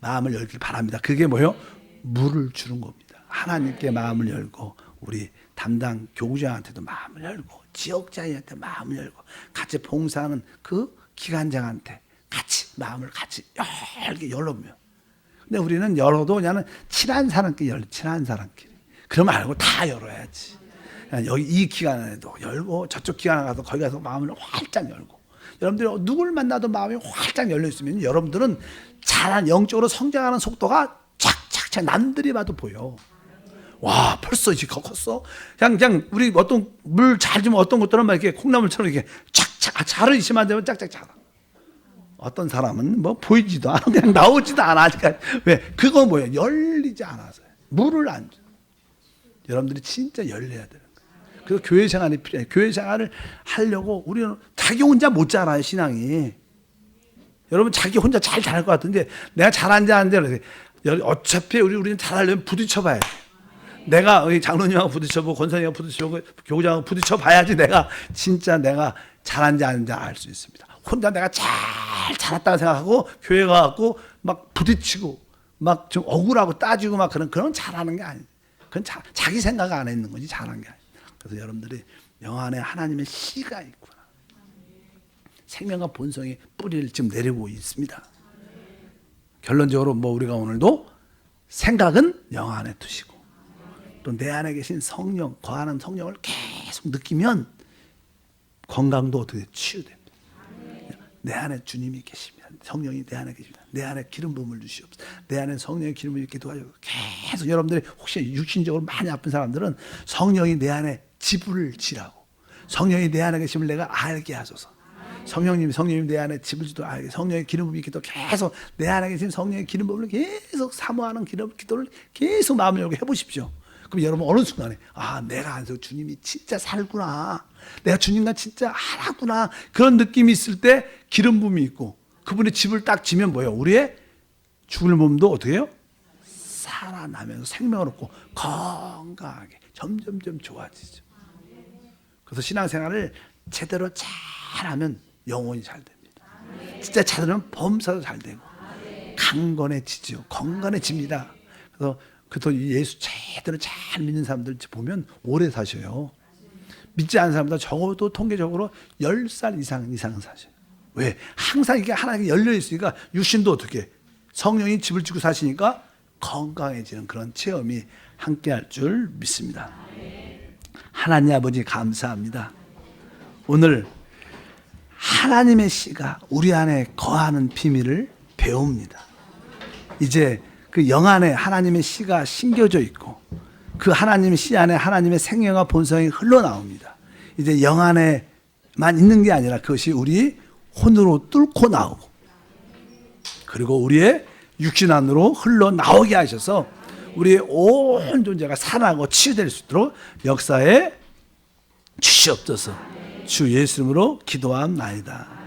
마음을 열길 바랍니다. 그게 뭐예요? 물을 주는 겁니다. 하나님께 마음을 열고 우리 담당 교구장한테도 마음을 열고 지역장한테 마음을 열고 같이 봉사하는 그 기관장한테 같이 마음을 같이 열게 열어보면 근데 우리는 열어도 그냥 친한 사람끼리 열려 친한 사람끼리 그러면 말고 다 열어야지 여기 이 기관에도 열고 저쪽 기관에 가서 거기 가서 마음을 활짝 열고 여러분들이 누굴 만나도 마음이 활짝 열려 있으면 여러분들은 자란 영적으로 성장하는 속도가 착착착 남들이 봐도 보여. 와 벌써 이제 컸어. 그냥 우리 어떤 물 잘 주면 어떤 것들은 막 이렇게 콩나물처럼 이렇게 착착 자를 있으면 되면 짝짝 자라. 어떤 사람은 뭐 보이지도 않아 그냥 나오지도 않아. 왜 그거 뭐야 열리지 않아서요. 물을 안 줘. 여러분들이 진짜 열려야 되는 거예요. 그래서 교회 생활이 필요해요. 교회 생활을 하려고 우리는 자기 혼자 못 자라요 신앙이. 여러분 자기 혼자 잘 자랄 것 같은데 내가 잘하는지 안 되는데 어차피 우리는 잘하려면 부딪혀봐야 돼. 내가 장로님하고 부딪혀보고 권사님하고 부딪혀보고 교구장하고 부딪혀봐야지 내가 진짜 내가 잘하는지 아닌지 알 수 있습니다. 혼자 내가 잘 자랐다고 생각하고 교회 가갖고 막 부딪히고 막 좀 억울하고 따지고 막 그런 잘하는 게 아니에요. 그건 자기 생각 안에 있는 거지 잘하는 게 아니에요. 그래서 여러분들이 영 안에 하나님의 씨가 있구나. 생명과 본성의 뿌리를 지금 내리고 있습니다. 결론적으로 뭐 우리가 오늘도 생각은 영 안에 두시고 또 내 안에 계신 성령, 거하는 성령을 계속 느끼면 건강도 어떻게 치유됩니다. 내 안에 주님이 계십니다. 성령이 내 안에 계십니다. 내 안에 기름 부음을 주시옵소서. 내 안에 성령의 기름을 이렇게 도와줘서 계속 여러분들이 혹시 육신적으로 많이 아픈 사람들은 성령이 내 안에 지불을 지라고 성령이 내 안에 계심을 내가 알게 하소서. 성령님 내 안에 집을 지도 알게 성령의 기름 부음이 기도 계속 내 안에 계신 성령의 기름 부음을 계속 사모하는 기도를 계속 마음을 열고 해보십시오. 그럼 여러분 어느 순간에 내가 안에서 주님이 진짜 살구나. 내가 주님과 진짜 하나구나. 그런 느낌이 있을 때 기름 부음이 있고 그분의 집을 딱 지면 뭐예요? 우리의 죽을 몸도 어떻게 해요? 살아나면서 생명을 얻고 건강하게 점점점 좋아지죠. 그래서 신앙생활을 제대로 잘하면 영혼이 잘 됩니다. 진짜 잘하면 범사도 잘 되고 강건해지죠. 건강해집니다. 그래서 예수 제대로 잘 믿는 사람들 보면 오래 사셔요. 믿지 않는 사람보다 적어도 통계적으로 10살 이상 사셔요. 왜? 항상 이게 하나님께 열려 있으니까 육신도 어떻게 성령이 집을 지고 사시니까 건강해지는 그런 체험이 함께할 줄 믿습니다. 하나님 아버지 감사합니다. 오늘 하나님의 씨가 우리 안에 거하는 비밀을 배웁니다. 이제 그 영 안에 하나님의 씨가 심겨져 있고 그 하나님의 씨 안에 하나님의 생명과 본성이 흘러나옵니다. 이제 영 안에만 있는 게 아니라 그것이 우리 혼으로 뚫고 나오고 그리고 우리의 육신 안으로 흘러나오게 하셔서 우리의 온 존재가 살아나고 치유될 수 있도록 역사에 주시옵소서. 주 예수 이름으로 기도함나이다.